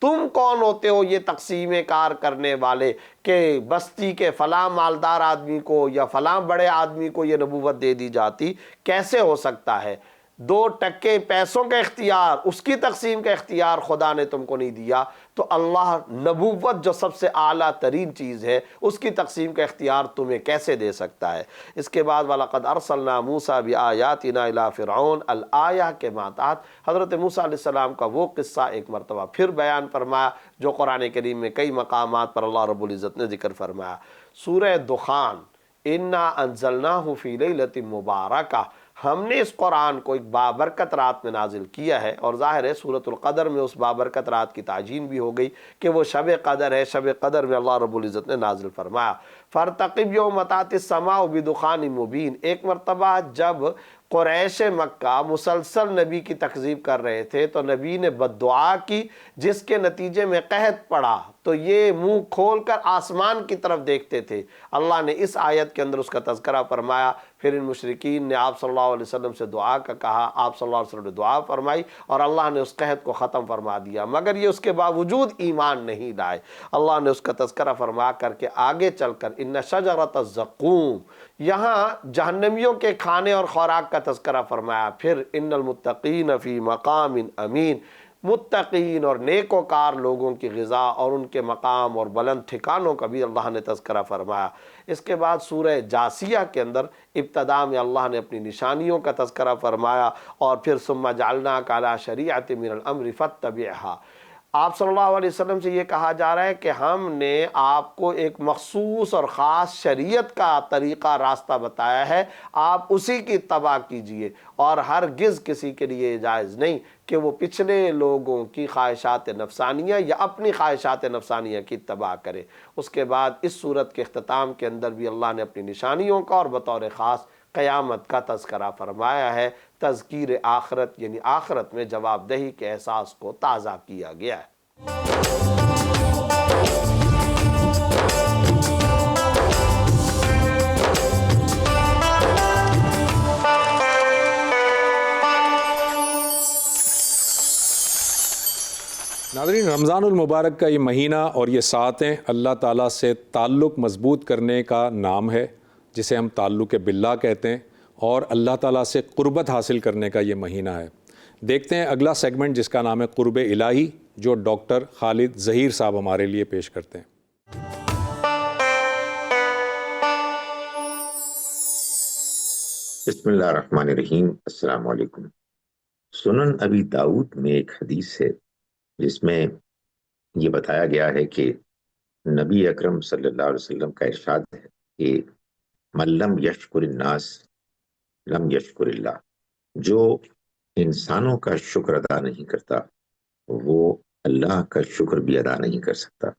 تم کون ہوتے ہو یہ تقسیم کار کرنے والے کہ بستی کے فلاں مالدار آدمی کو یا فلاں بڑے آدمی کو یہ نبوت دے دی جاتی؟ کیسے ہو سکتا ہے؟ 2% پیسوں کا اختیار، اس کی تقسیم کا اختیار خدا نے تم کو نہیں دیا، تو اللہ نبوت جو سب سے اعلیٰ ترین چیز ہے اس کی تقسیم کا اختیار تمہیں کیسے دے سکتا ہے؟ اس کے بعد وَلَقَدْ أَرْسَلْنَا مُوسَىٰ بِآيَاتِنَا إِلَىٰ فِرْعَوْنَ الآیہ کے ماتحت حضرت موسیٰ علیہ السلام کا وہ قصہ ایک مرتبہ پھر بیان فرمایا جو قرآن کریم میں کئی مقامات پر اللہ رب العزت نے ذکر فرمایا۔ سورہ دخان، اِنَّا أَنزَلْنَاهُ فِي لَيْلَةٍ مُبَارَكَةٍ، ہم نے اس قرآن کو ایک بابرکت رات میں نازل کیا ہے، اور ظاہر ہے سورۃ القدر میں اس بابرکت رات کی تعجین بھی ہو گئی کہ وہ شب قدر ہے۔ شب قدر میں اللہ رب العزت نے نازل فرمایا فَارْتَقِبْ يَوْمَ تَأْتِي السَّمَاءُ بِدُخَانٍ مُبِينٍ۔ ایک مرتبہ جب قریش مکہ مسلسل نبی کی تکذیب کر رہے تھے تو نبی نے بد دعا کی جس کے نتیجے میں قحط پڑا، تو یہ منہ کھول کر آسمان کی طرف دیکھتے تھے۔ اللہ نے اس آیت کے اندر اس کا تذکرہ فرمایا۔ پھر ان مشرکین نے آپ صلی اللہ علیہ وسلم سے دعا کا کہا، آپ صلی اللہ علیہ وسلم نے دعا فرمائی اور اللہ نے اس قحط کو ختم فرما دیا، مگر یہ اس کے باوجود ایمان نہیں لائے۔ اللہ نے اس کا تذکرہ فرما کر کے آگے چل کر ان شجرۃ الزقوم، یہاں جہنمیوں کے کھانے اور خوراک کا تذکرہ فرمایا۔ پھر ان المتقین فی مقام امین، متقین اور نیکوکار لوگوں کی غذا اور ان کے مقام اور بلند ٹھکانوں کا بھی اللہ نے تذکرہ فرمایا۔ اس کے بعد سورہ جاسیہ کے اندر ابتدا میں اللہ نے اپنی نشانیوں کا تذکرہ فرمایا، اور پھر ثم جعلناک علی شریعۃ من الامر فاتبعھا،
آپ صلی اللہ علیہ وسلم سے یہ کہا جا رہا ہے کہ ہم نے آپ کو ایک مخصوص اور خاص شریعت کا طریقہ راستہ بتایا ہے، آپ اسی کی اتباع کیجئے، اور ہرگز کسی کے لیے جائز نہیں کہ وہ پچھلے لوگوں کی خواہشات نفسانیہ یا اپنی خواہشات نفسانیہ کی اتباع کرے۔ اس کے بعد اس صورت کے اختتام کے اندر بھی اللہ نے اپنی نشانیوں کا اور بطور خاص قیامت کا تذکرہ فرمایا ہے۔ تذکیر آخرت یعنی آخرت میں جواب دہی کے احساس کو تازہ کیا گیا ہے۔
ناظرین، رمضان المبارک کا یہ مہینہ اور یہ ساعتیں اللہ تعالیٰ سے تعلق مضبوط کرنے کا نام ہے، جسے ہم تعلق باللہ کہتے ہیں، اور اللہ تعالیٰ سے قربت حاصل کرنے کا یہ مہینہ ہے۔ دیکھتے ہیں اگلا سیگمنٹ جس کا نام ہے قرب الہی، جو ڈاکٹر خالد ظہیر صاحب ہمارے لیے پیش کرتے ہیں۔
بسم اللہ الرحمن الرحیم۔ السلام علیکم۔ سنن ابی داؤد میں ایک حدیث ہے جس میں یہ بتایا گیا ہے کہ نبی اکرم صلی اللہ علیہ وسلم کا ارشاد ہے کہ من لم یشکر الناس لم یشکر اللہ، جو انسانوں کا شکر ادا نہیں کرتا وہ اللہ کا شکر بھی ادا نہیں کر سکتا۔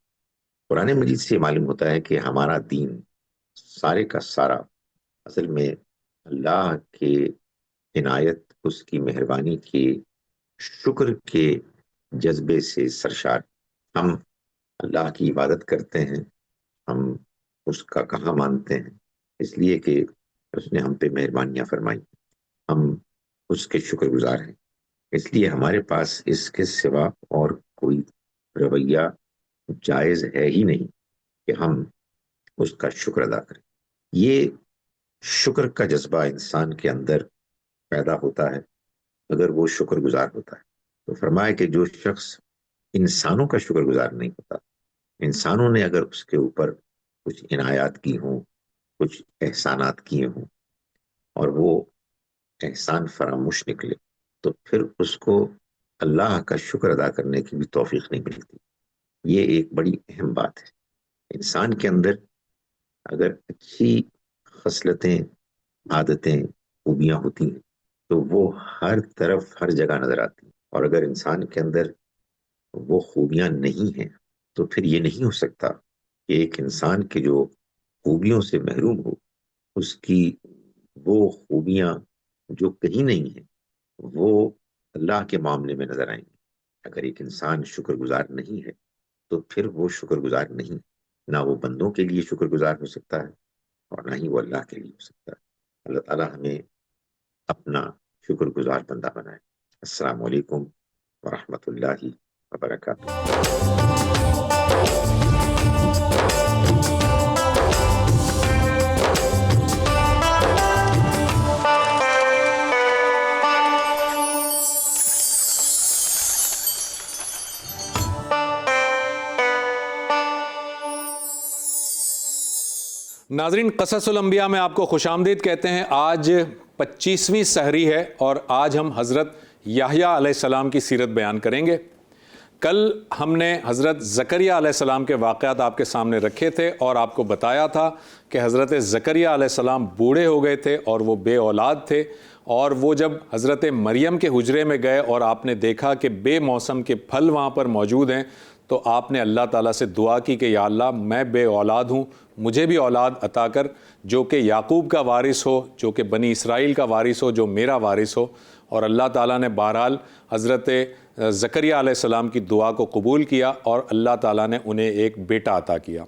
قرآن مجید سے معلوم ہوتا ہے کہ ہمارا دین سارے کا سارا اصل میں اللہ کے عنایت، اس کی مہربانی کے شکر کے جذبے سے سرشار۔ ہم اللہ کی عبادت کرتے ہیں، ہم اس کا کہاں مانتے ہیں، اس لیے کہ اس نے ہم پہ مہربانیاں فرمائی، ہم اس کے شکر گزار ہیں، اس لیے ہمارے پاس اس کے سوا اور کوئی رویہ جائز ہے ہی نہیں کہ ہم اس کا شکر ادا کریں۔ یہ شکر کا جذبہ انسان کے اندر پیدا ہوتا ہے اگر وہ شکر گزار ہوتا ہے۔ تو فرمایا کہ جو شخص انسانوں کا شکر گزار نہیں ہوتا، انسانوں نے اگر اس کے اوپر کچھ عنایات کی ہوں، کچھ احسانات کیے ہوں اور وہ احسان فراموش نکلے، تو پھر اس کو اللہ کا شکر ادا کرنے کی بھی توفیق نہیں ملتی۔ یہ ایک بڑی اہم بات ہے۔ انسان کے اندر اگر اچھی خصلتیں، عادتیں، خوبیاں ہوتی ہیں تو وہ ہر طرف ہر جگہ نظر آتی ہیں، اور اگر انسان کے اندر وہ خوبیاں نہیں ہیں تو پھر یہ نہیں ہو سکتا کہ ایک انسان کے جو خوبیوں سے محروم ہو، اس کی وہ خوبیاں جو کہیں نہیں ہیں وہ اللہ کے معاملے میں نظر آئیں گی۔ اگر ایک انسان شکر گزار نہیں ہے تو پھر وہ شکر گزار نہیں، نہ وہ بندوں کے لیے شکر گزار ہو سکتا ہے اور نہ ہی وہ اللہ کے لیے ہو سکتا ہے۔ اللہ تعالیٰ ہمیں اپنا شکر گزار بندہ بنائے۔ السلام علیکم ورحمۃ اللہ وبرکاتہ۔
ناظرین، قصص الانبیاء میں آپ کو خوش آمدید کہتے ہیں۔ آج 25ویں سحری ہے اور آج ہم حضرت یحییٰ علیہ السلام کی سیرت بیان کریں گے۔ کل ہم نے حضرت زکریہ علیہ السلام کے واقعات آپ کے سامنے رکھے تھے اور آپ کو بتایا تھا کہ حضرت زکریہ علیہ السلام بوڑھے ہو گئے تھے اور وہ بے اولاد تھے، اور وہ جب حضرت مریم کے حجرے میں گئے اور آپ نے دیکھا کہ بے موسم کے پھل وہاں پر موجود ہیں، تو آپ نے اللہ تعالیٰ سے دعا کی کہ یا اللہ، میں بے اولاد ہوں، مجھے بھی اولاد عطا کر جو کہ یعقوب کا وارث ہو، جو کہ بنی اسرائیل کا وارث ہو، جو میرا وارث ہو۔ اور اللہ تعالیٰ نے بہرحال حضرت زکریہ علیہ السلام کی دعا کو قبول کیا اور اللہ تعالیٰ نے انہیں ایک بیٹا عطا کیا۔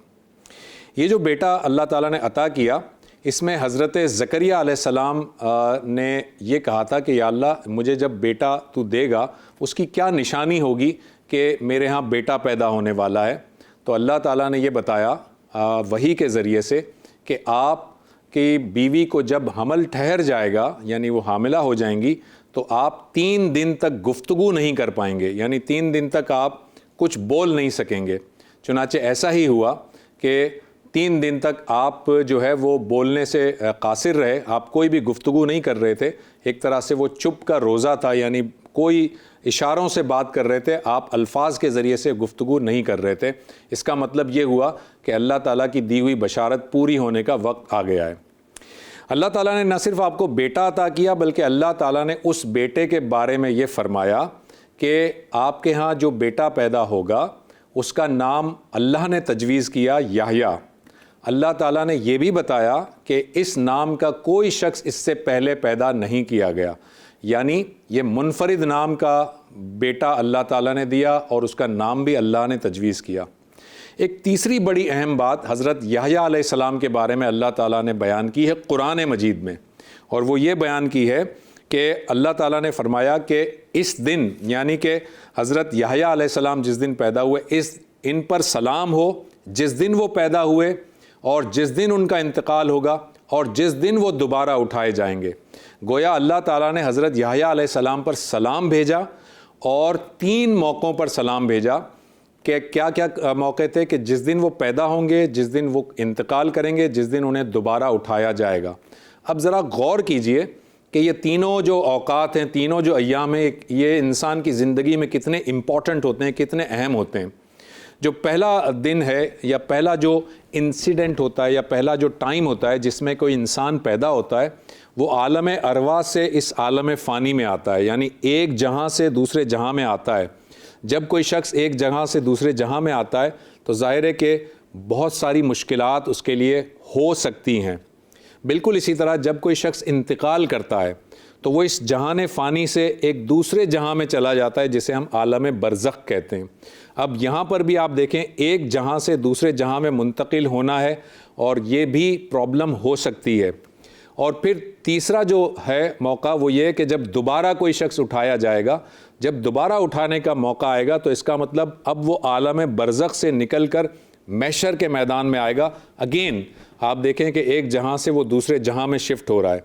یہ جو بیٹا اللہ تعالیٰ نے عطا کیا، اس میں حضرت زکریہ علیہ السلام نے یہ کہا تھا کہ یا اللہ، مجھے جب بیٹا تو دے گا اس کی کیا نشانی ہوگی کہ میرے ہاں بیٹا پیدا ہونے والا ہے؟ تو اللہ تعالیٰ نے یہ بتایا وحی کے ذریعے سے کہ آپ کی بیوی کو جب حمل ٹھہر جائے گا، یعنی وہ حاملہ ہو جائیں گی، تو آپ 3 دن تک گفتگو نہیں کر پائیں گے، یعنی 3 دن تک آپ کچھ بول نہیں سکیں گے۔ چنانچہ ایسا ہی ہوا کہ 3 دن تک آپ جو ہے وہ بولنے سے قاصر رہے، آپ کوئی بھی گفتگو نہیں کر رہے تھے، ایک طرح سے وہ چپ کا روزہ تھا، یعنی کوئی اشاروں سے بات کر رہے تھے، آپ الفاظ کے ذریعے سے گفتگو نہیں کر رہے تھے۔ اس کا مطلب یہ ہوا کہ اللہ تعالیٰ کی دی ہوئی بشارت پوری ہونے کا وقت آ گیا ہے۔ اللہ تعالیٰ نے نہ صرف آپ کو بیٹا عطا کیا، بلکہ اللہ تعالیٰ نے اس بیٹے کے بارے میں یہ فرمایا کہ آپ کے ہاں جو بیٹا پیدا ہوگا اس کا نام اللہ نے تجویز کیا یحییٰ۔ اللہ تعالیٰ نے یہ بھی بتایا کہ اس نام کا کوئی شخص اس سے پہلے پیدا نہیں کیا گیا، یعنی یہ منفرد نام کا بیٹا اللہ تعالیٰ نے دیا اور اس کا نام بھی اللہ نے تجویز کیا۔ ایک تیسری بڑی اہم بات حضرت یحییٰ علیہ السلام کے بارے میں اللہ تعالیٰ نے بیان کی ہے قرآن مجید میں، اور وہ یہ بیان کی ہے کہ اللہ تعالیٰ نے فرمایا کہ اس دن، یعنی کہ حضرت یحییٰ علیہ السلام جس دن پیدا ہوئے، ان پر سلام ہو جس دن وہ پیدا ہوئے اور جس دن ان کا انتقال ہوگا اور جس دن وہ دوبارہ اٹھائے جائیں گے۔ گویا اللہ تعالیٰ نے حضرت یحییٰ علیہ السلام پر سلام بھیجا، اور 3 موقعوں پر سلام بھیجا کہ کیا کیا موقع تھے کہ جس دن وہ پیدا ہوں گے، جس دن وہ انتقال کریں گے، جس دن انہیں دوبارہ اٹھایا جائے گا۔ اب ذرا غور کیجئے کہ یہ تینوں جو اوقات ہیں، تینوں جو ایام ہیں، یہ انسان کی زندگی میں کتنے امپورٹنٹ ہوتے ہیں، کتنے اہم ہوتے ہیں۔ جو پہلا دن ہے یا پہلا جو انسیڈنٹ ہوتا ہے یا پہلا جو ٹائم ہوتا ہے جس میں کوئی انسان پیدا ہوتا ہے، وہ عالم ارواح سے اس عالم فانی میں آتا ہے، یعنی ایک جہاں سے دوسرے جہاں میں آتا ہے۔ جب کوئی شخص ایک جگہ سے دوسرے جہاں میں آتا ہے تو ظاہر ہے کہ بہت ساری مشکلات اس کے لیے ہو سکتی ہیں۔ بالکل اسی طرح جب کوئی شخص انتقال کرتا ہے تو وہ اس جہان فانی سے ایک دوسرے جہاں میں چلا جاتا ہے جسے ہم عالم برزخ کہتے ہیں۔ اب یہاں پر بھی آپ دیکھیں، ایک جہاں سے دوسرے جہاں میں منتقل ہونا ہے اور یہ بھی پرابلم ہو سکتی ہے۔ اور پھر تیسرا جو ہے موقع وہ یہ ہے کہ جب دوبارہ کوئی شخص اٹھایا جائے گا، جب دوبارہ اٹھانے کا موقع آئے گا تو اس کا مطلب اب وہ عالم برزخ سے نکل کر محشر کے میدان میں آئے گا۔ اگین آپ دیکھیں کہ ایک جہاں سے وہ دوسرے جہاں میں شفٹ ہو رہا ہے۔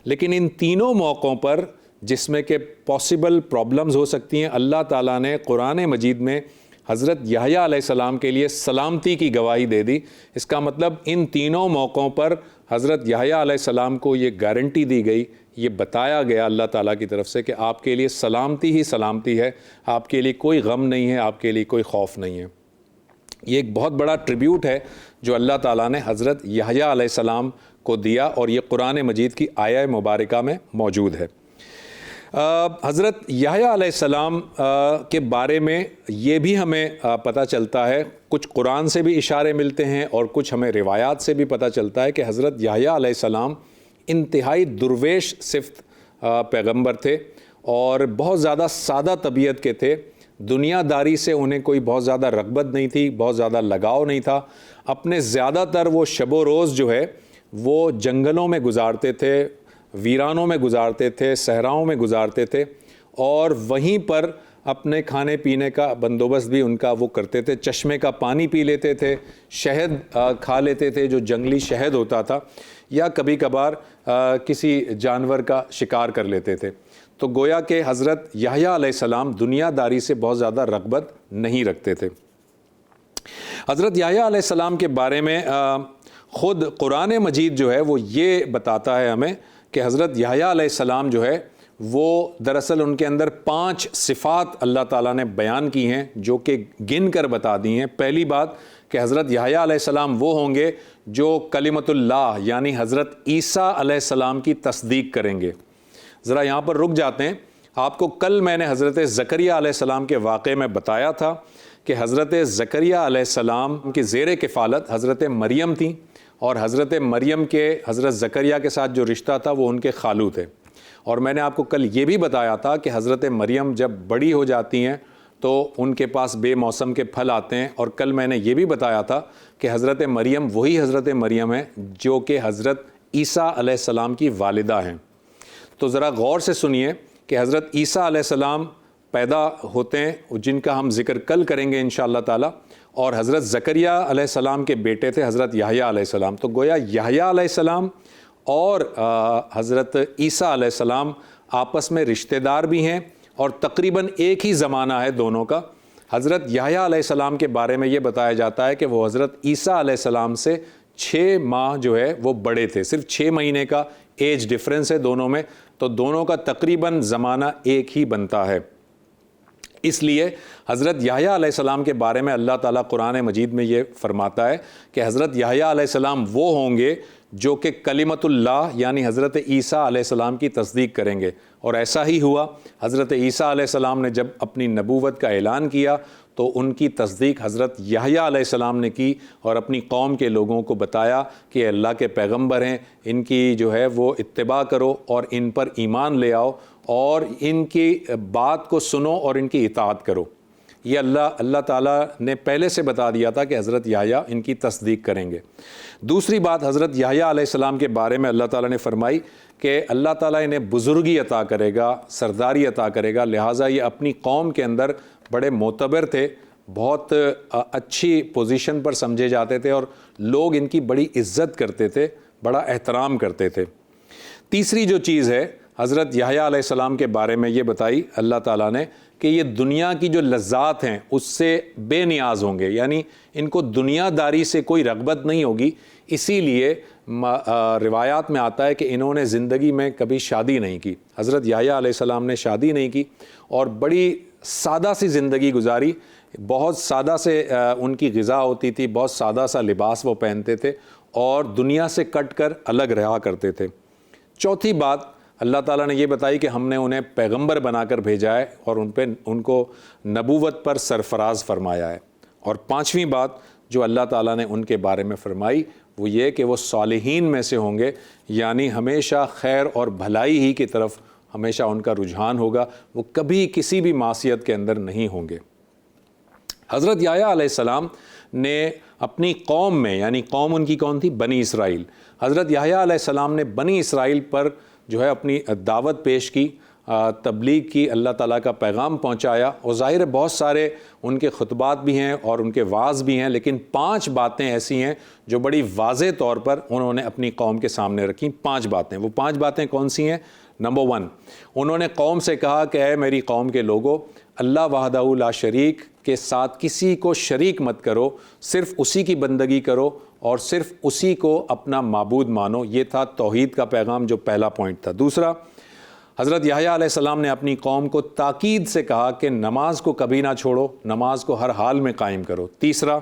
لیکن ان تینوں موقعوں پر جس میں کہ پاسبل پرابلمز ہو سکتی ہیں، اللہ تعالیٰ نے قرآن مجید میں حضرت یحییٰ علیہ السلام کے لیے سلامتی کی گواہی دے دی۔ اس کا مطلب ان تینوں موقعوں پر حضرت یحییٰ علیہ السلام کو یہ گارنٹی دی گئی، یہ بتایا گیا اللہ تعالیٰ کی طرف سے کہ آپ کے لیے سلامتی ہی سلامتی ہے، آپ کے لیے کوئی غم نہیں ہے، آپ کے لیے کوئی خوف نہیں ہے۔ یہ ایک بہت بڑا ٹریبیوٹ ہے جو اللہ تعالیٰ نے حضرت یحییٰ علیہ السلام کو دیا، اور یہ قرآن مجید کی آیہ مبارکہ میں موجود ہے۔ حضرت یحییٰ علیہ السلام کے بارے میں یہ بھی ہمیں پتہ چلتا ہے، کچھ قرآن سے بھی اشارے ملتے ہیں اور کچھ ہمیں روایات سے بھی پتہ چلتا ہے کہ حضرت یحییٰ علیہ السلام انتہائی درویش صفت پیغمبر تھے اور بہت زیادہ سادہ طبیعت کے تھے۔ دنیا داری سے انہیں کوئی بہت زیادہ رغبت نہیں تھی، بہت زیادہ لگاؤ نہیں تھا۔ اپنے زیادہ تر وہ شب و روز جو ہے وہ جنگلوں میں گزارتے تھے، ویرانوں میں گزارتے تھے، صحراؤں میں گزارتے تھے، اور وہیں پر اپنے کھانے پینے کا بندوبست بھی ان کا وہ کرتے تھے۔ چشمے کا پانی پی لیتے تھے، شہد کھا لیتے تھے جو جنگلی شہد ہوتا تھا، یا کبھی کبھار کسی جانور کا شکار کر لیتے تھے۔ تو گویا کہ حضرت یحییٰ علیہ السلام دنیا داری سے بہت زیادہ رغبت نہیں رکھتے تھے۔ حضرت یحییٰ علیہ السلام کے بارے میں خود قرآن مجید جو ہے وہ یہ بتاتا ہے ہمیں کہ حضرت یحییٰ علیہ السلام جو ہے وہ دراصل ان کے اندر 5 صفات اللہ تعالیٰ نے بیان کی ہیں جو کہ گن کر بتا دی ہیں۔ پہلی بات کہ حضرت یحییٰ علیہ السلام وہ ہوں گے جو کلمۃ اللہ یعنی حضرت عیسیٰ علیہ السلام کی تصدیق کریں گے۔ ذرا یہاں پر رک جاتے ہیں۔ آپ کو کل میں نے حضرت زکریہ علیہ السلام کے واقعے میں بتایا تھا کہ حضرت زکریہ علیہ السلام کی زیر کفالت حضرت مریم تھیں، اور حضرت مریم کے حضرت زکریہ کے ساتھ جو رشتہ تھا وہ ان کے خالو تھے۔ اور میں نے آپ کو کل یہ بھی بتایا تھا کہ حضرت مریم جب بڑی ہو جاتی ہیں تو ان کے پاس بے موسم کے پھل آتے ہیں، اور کل میں نے یہ بھی بتایا تھا کہ حضرت مریم وہی حضرت مریم ہے جو کہ حضرت عیسیٰ علیہ السلام کی والدہ ہیں۔ تو ذرا غور سے سنیے کہ حضرت عیسیٰ علیہ السلام پیدا ہوتے ہیں جن کا ہم ذکر کل کریں گے انشاءاللہ تعالی، اور حضرت زکریہ علیہ السلام کے بیٹے تھے حضرت یحییٰ علیہ السلام۔ تو گویا یحییٰ علیہ السلام اور حضرت عیسیٰ علیہ السلام آپس میں رشتہ دار بھی ہیں اور تقریباً ایک ہی زمانہ ہے دونوں کا۔ حضرت یحییٰ علیہ السلام کے بارے میں یہ بتایا جاتا ہے کہ وہ حضرت عیسیٰ علیہ السلام سے 6 ماہ جو ہے وہ بڑے تھے، صرف 6 مہینے کا ایج ڈفرینس ہے دونوں میں، تو دونوں کا تقریباً زمانہ ایک ہی بنتا ہے۔ اس لیے حضرت یحییٰ علیہ السلام کے بارے میں اللہ تعالیٰ قرآن مجید میں یہ فرماتا ہے کہ حضرت یحییٰ علیہ السلام وہ ہوں گے جو کہ کلمت اللہ یعنی حضرت عیسیٰ علیہ السلام کی تصدیق کریں گے، اور ایسا ہی ہوا۔ حضرت عیسیٰ علیہ السلام نے جب اپنی نبوت کا اعلان کیا تو ان کی تصدیق حضرت یحییٰ علیہ السلام نے کی اور اپنی قوم کے لوگوں کو بتایا کہ اللہ کے پیغمبر ہیں، ان کی جو ہے وہ اتباع کرو اور ان پر ایمان لے آؤ اور ان کی بات کو سنو اور ان کی اطاعت کرو۔ یہ اللہ تعالیٰ نے پہلے سے بتا دیا تھا کہ حضرت یحییٰ ان کی تصدیق کریں گے۔ دوسری بات حضرت یحییٰ علیہ السلام کے بارے میں اللہ تعالیٰ نے فرمائی کہ اللہ تعالیٰ انہیں بزرگی عطا کرے گا، سرداری عطا کرے گا، لہٰذا یہ اپنی قوم کے اندر بڑے معتبر تھے، بہت اچھی پوزیشن پر سمجھے جاتے تھے اور لوگ ان کی بڑی عزت کرتے تھے، بڑا احترام کرتے تھے۔ تیسری جو چیز ہے حضرت یحییٰ علیہ السلام کے بارے میں یہ بتائی اللہ تعالیٰ نے کہ یہ دنیا کی جو لذات ہیں اس سے بے نیاز ہوں گے، یعنی ان کو دنیا داری سے کوئی رغبت نہیں ہوگی، اسی لیے روایات میں آتا ہے کہ انہوں نے زندگی میں کبھی شادی نہیں کی۔ حضرت یحییٰ علیہ السلام نے شادی نہیں کی اور بڑی سادہ سی زندگی گزاری، بہت سادہ سے ان کی غذا ہوتی تھی، بہت سادہ سا لباس وہ پہنتے تھے اور دنیا سے کٹ کر الگ رہا کرتے تھے۔ چوتھی بات اللہ تعالیٰ نے یہ بتائی کہ ہم نے انہیں پیغمبر بنا کر بھیجا ہے اور ان کو نبوت پر سرفراز فرمایا ہے۔ اور پانچویں بات جو اللہ تعالیٰ نے ان کے بارے میں فرمائی وہ یہ کہ وہ صالحین میں سے ہوں گے، یعنی ہمیشہ خیر اور بھلائی ہی کی طرف ہمیشہ ان کا رجحان ہوگا، وہ کبھی کسی بھی معصیت کے اندر نہیں ہوں گے۔ حضرت یحییٰ علیہ السلام نے اپنی قوم میں، یعنی قوم ان کی کون تھی؟ بنی اسرائیل۔ حضرت یحییٰ علیہ السلام نے بنی اسرائیل پر جو ہے اپنی دعوت پیش کی، تبلیغ کی، اللہ تعالیٰ کا پیغام پہنچایا، اور ظاہر ہے بہت سارے ان کے خطبات بھی ہیں اور ان کے وعظ بھی ہیں، لیکن 5 باتیں ایسی ہیں جو بڑی واضح طور پر انہوں نے اپنی قوم کے سامنے رکھی۔ 5 باتیں، وہ 5 باتیں کون سی ہیں؟ نمبر 1، انہوں نے قوم سے کہا کہ اے میری قوم کے لوگو، اللہ وحدہ لا شریک کے ساتھ کسی کو شریک مت کرو، صرف اسی کی بندگی کرو اور صرف اسی کو اپنا معبود مانو۔ یہ تھا توحید کا پیغام، جو پہلا پوائنٹ تھا۔ دوسرا، حضرت یحییٰ علیہ السلام نے اپنی قوم کو تاکید سے کہا کہ نماز کو کبھی نہ چھوڑو، نماز کو ہر حال میں قائم کرو۔ تیسرا،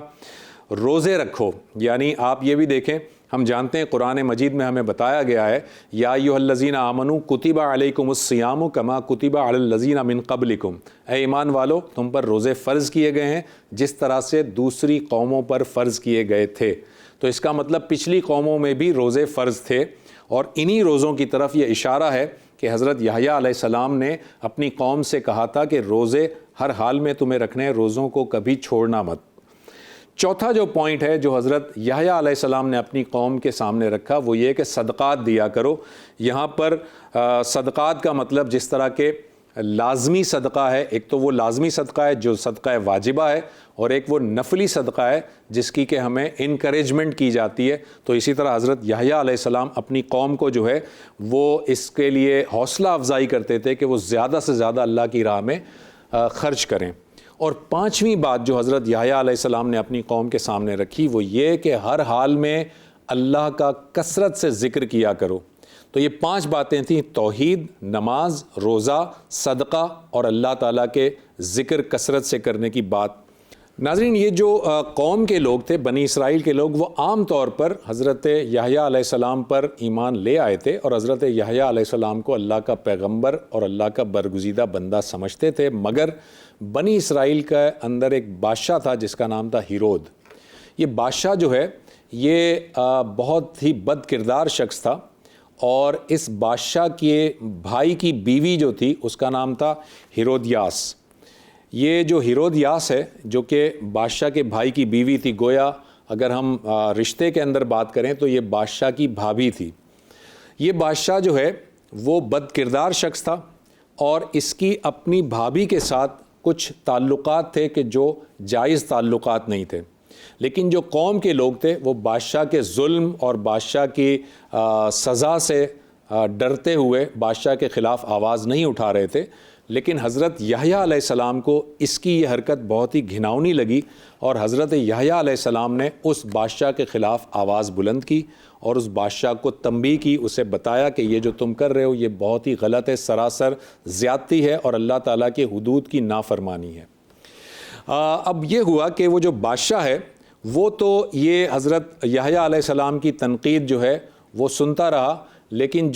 روزے رکھو، یعنی آپ یہ بھی دیکھیں، ہم جانتے ہیں قرآن مجید میں ہمیں بتایا گیا ہے یا ایھا الذین آمنوا کتب علیکم الصیام کما کتب علی الذین من قبلکم، اے ایمان والو تم پر روزے فرض کیے گئے ہیں جس طرح سے دوسری قوموں پر فرض کیے گئے تھے۔ تو اس کا مطلب پچھلی قوموں میں بھی روزے فرض تھے، اور انہی روزوں کی طرف یہ اشارہ ہے کہ حضرت یحییٰ علیہ السلام نے اپنی قوم سے کہا تھا کہ روزے ہر حال میں تمہیں رکھنے ہیں، روزوں کو کبھی چھوڑنا مت۔ چوتھا جو پوائنٹ ہے جو حضرت یحییٰ علیہ السلام نے اپنی قوم کے سامنے رکھا وہ یہ کہ صدقات دیا کرو۔ یہاں پر صدقات کا مطلب جس طرح کے لازمی صدقہ ہے، ایک تو وہ لازمی صدقہ ہے جو صدقہ واجبہ ہے، اور ایک وہ نفلی صدقہ ہے جس کی کہ ہمیں انکریجمنٹ کی جاتی ہے۔ تو اسی طرح حضرت یحییٰ علیہ السلام اپنی قوم کو جو ہے وہ اس کے لیے حوصلہ افزائی کرتے تھے کہ وہ زیادہ سے زیادہ اللہ کی راہ میں خرچ کریں۔ اور پانچویں بات جو حضرت یحییٰ علیہ السلام نے اپنی قوم کے سامنے رکھی وہ یہ کہ ہر حال میں اللہ کا کثرت سے ذکر کیا کرو۔ تو یہ 5 باتیں تھیں، توحید، نماز، روزہ، صدقہ اور اللہ تعالیٰ کے ذکر کثرت سے کرنے کی بات۔ ناظرین، یہ جو قوم کے لوگ تھے، بنی اسرائیل کے لوگ، وہ عام طور پر حضرت یحییٰ علیہ السلام پر ایمان لے آئے تھے اور حضرت یحییٰ علیہ السلام کو اللہ کا پیغمبر اور اللہ کا برگزیدہ بندہ سمجھتے تھے، مگر بنی اسرائیل کا اندر ایک بادشاہ تھا جس کا نام تھا ہیرود۔ یہ بادشاہ جو ہے یہ بہت ہی بد کردار شخص تھا، اور اس بادشاہ کے بھائی کی بیوی جو تھی اس کا نام تھا ہیرودیاس۔ یہ جو ہیرودیاس ہے جو کہ بادشاہ کے بھائی کی بیوی تھی، گویا اگر ہم رشتے کے اندر بات کریں تو یہ بادشاہ کی بھابھی تھی۔ یہ بادشاہ جو ہے وہ بد کردار شخص تھا، اور اس کی اپنی بھابھی کے ساتھ کچھ تعلقات تھے کہ جو جائز تعلقات نہیں تھے، لیکن جو قوم کے لوگ تھے وہ بادشاہ کے ظلم اور بادشاہ کی سزا سے ڈرتے ہوئے بادشاہ کے خلاف آواز نہیں اٹھا رہے تھے، لیکن حضرت یحییٰ علیہ السلام کو اس کی یہ حرکت بہت ہی گھناؤنی لگی اور حضرت یحییٰ علیہ السلام نے اس بادشاہ کے خلاف آواز بلند کی اور اس بادشاہ کو تنبیہ کی، اسے بتایا کہ یہ جو تم کر رہے ہو یہ بہت ہی غلط ہے، سراسر زیادتی ہے اور اللہ تعالیٰ کے حدود کی نافرمانی ہے۔ اب یہ ہوا کہ وہ جو بادشاہ ہے وہ تو یہ حضرت یحییٰ علیہ السلام کی تنقید جو ہے وہ سنتا رہا، لیکن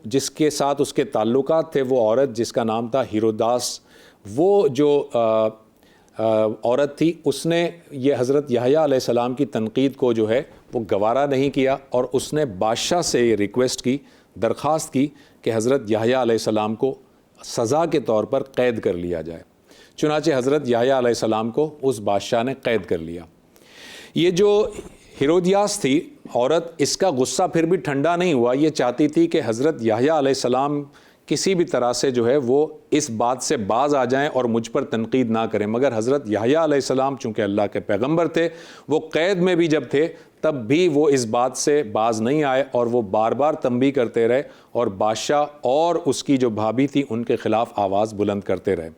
جس کے ساتھ اس کے تعلقات تھے وہ عورت جس کا نام تھا ہیروداس، وہ جو عورت تھی اس نے یہ حضرت یحییٰ علیہ السلام کی تنقید کو جو ہے وہ گوارا نہیں کیا اور اس نے بادشاہ سے یہ ریکویسٹ کی، درخواست کی کہ حضرت یحییٰ علیہ السلام کو سزا کے طور پر قید کر لیا جائے۔ چنانچہ حضرت یحییٰ علیہ السلام کو اس بادشاہ نے قید کر لیا۔ یہ جو ہیرودیاس تھی عورت، اس کا غصہ پھر بھی ٹھنڈا نہیں ہوا، یہ چاہتی تھی کہ حضرت یحییٰ علیہ السلام کسی بھی طرح سے جو ہے وہ اس بات سے باز آ جائیں اور مجھ پر تنقید نہ کریں، مگر حضرت یحییٰ علیہ السلام چونکہ اللہ کے پیغمبر تھے، وہ قید میں بھی جب تھے تب بھی وہ اس بات سے باز نہیں آئے اور وہ بار بار تنبیہ کرتے رہے اور بادشاہ اور اس کی جو بھابھی تھی ان کے خلاف آواز بلند کرتے رہے۔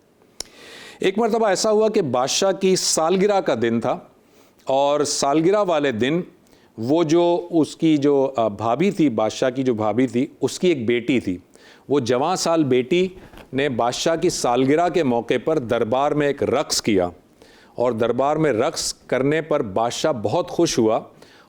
ایک مرتبہ ایسا ہوا کہ بادشاہ کی سالگرہ کا دن تھا اور سالگرہ والے دن وہ جو اس کی جو بھابھی تھی، بادشاہ کی جو بھابھی تھی، اس کی ایک بیٹی تھی، وہ جوان سال بیٹی نے بادشاہ کی سالگرہ کے موقع پر دربار میں ایک رقص کیا اور دربار میں رقص کرنے پر بادشاہ بہت خوش ہوا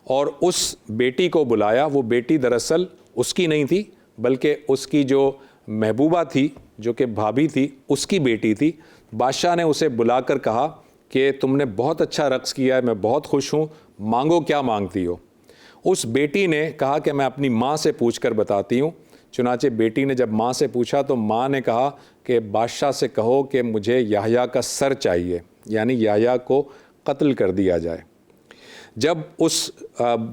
اور اس بیٹی کو بلایا۔ وہ بیٹی دراصل اس کی نہیں تھی بلکہ اس کی جو محبوبہ تھی جو کہ بھابھی تھی اس کی بیٹی تھی۔ بادشاہ نے اسے بلا کر کہا کہ تم نے بہت اچھا رقص کیا ہے، میں بہت خوش ہوں، مانگو کیا مانگتی ہو۔ اس بیٹی نے کہا کہ میں اپنی ماں سے پوچھ کر بتاتی ہوں۔ چنانچہ بیٹی نے جب ماں سے پوچھا تو ماں نے کہا کہ بادشاہ سے کہو کہ مجھے یحییٰ کا سر چاہیے، یعنی یحییٰ کو قتل کر دیا جائے۔ جب اس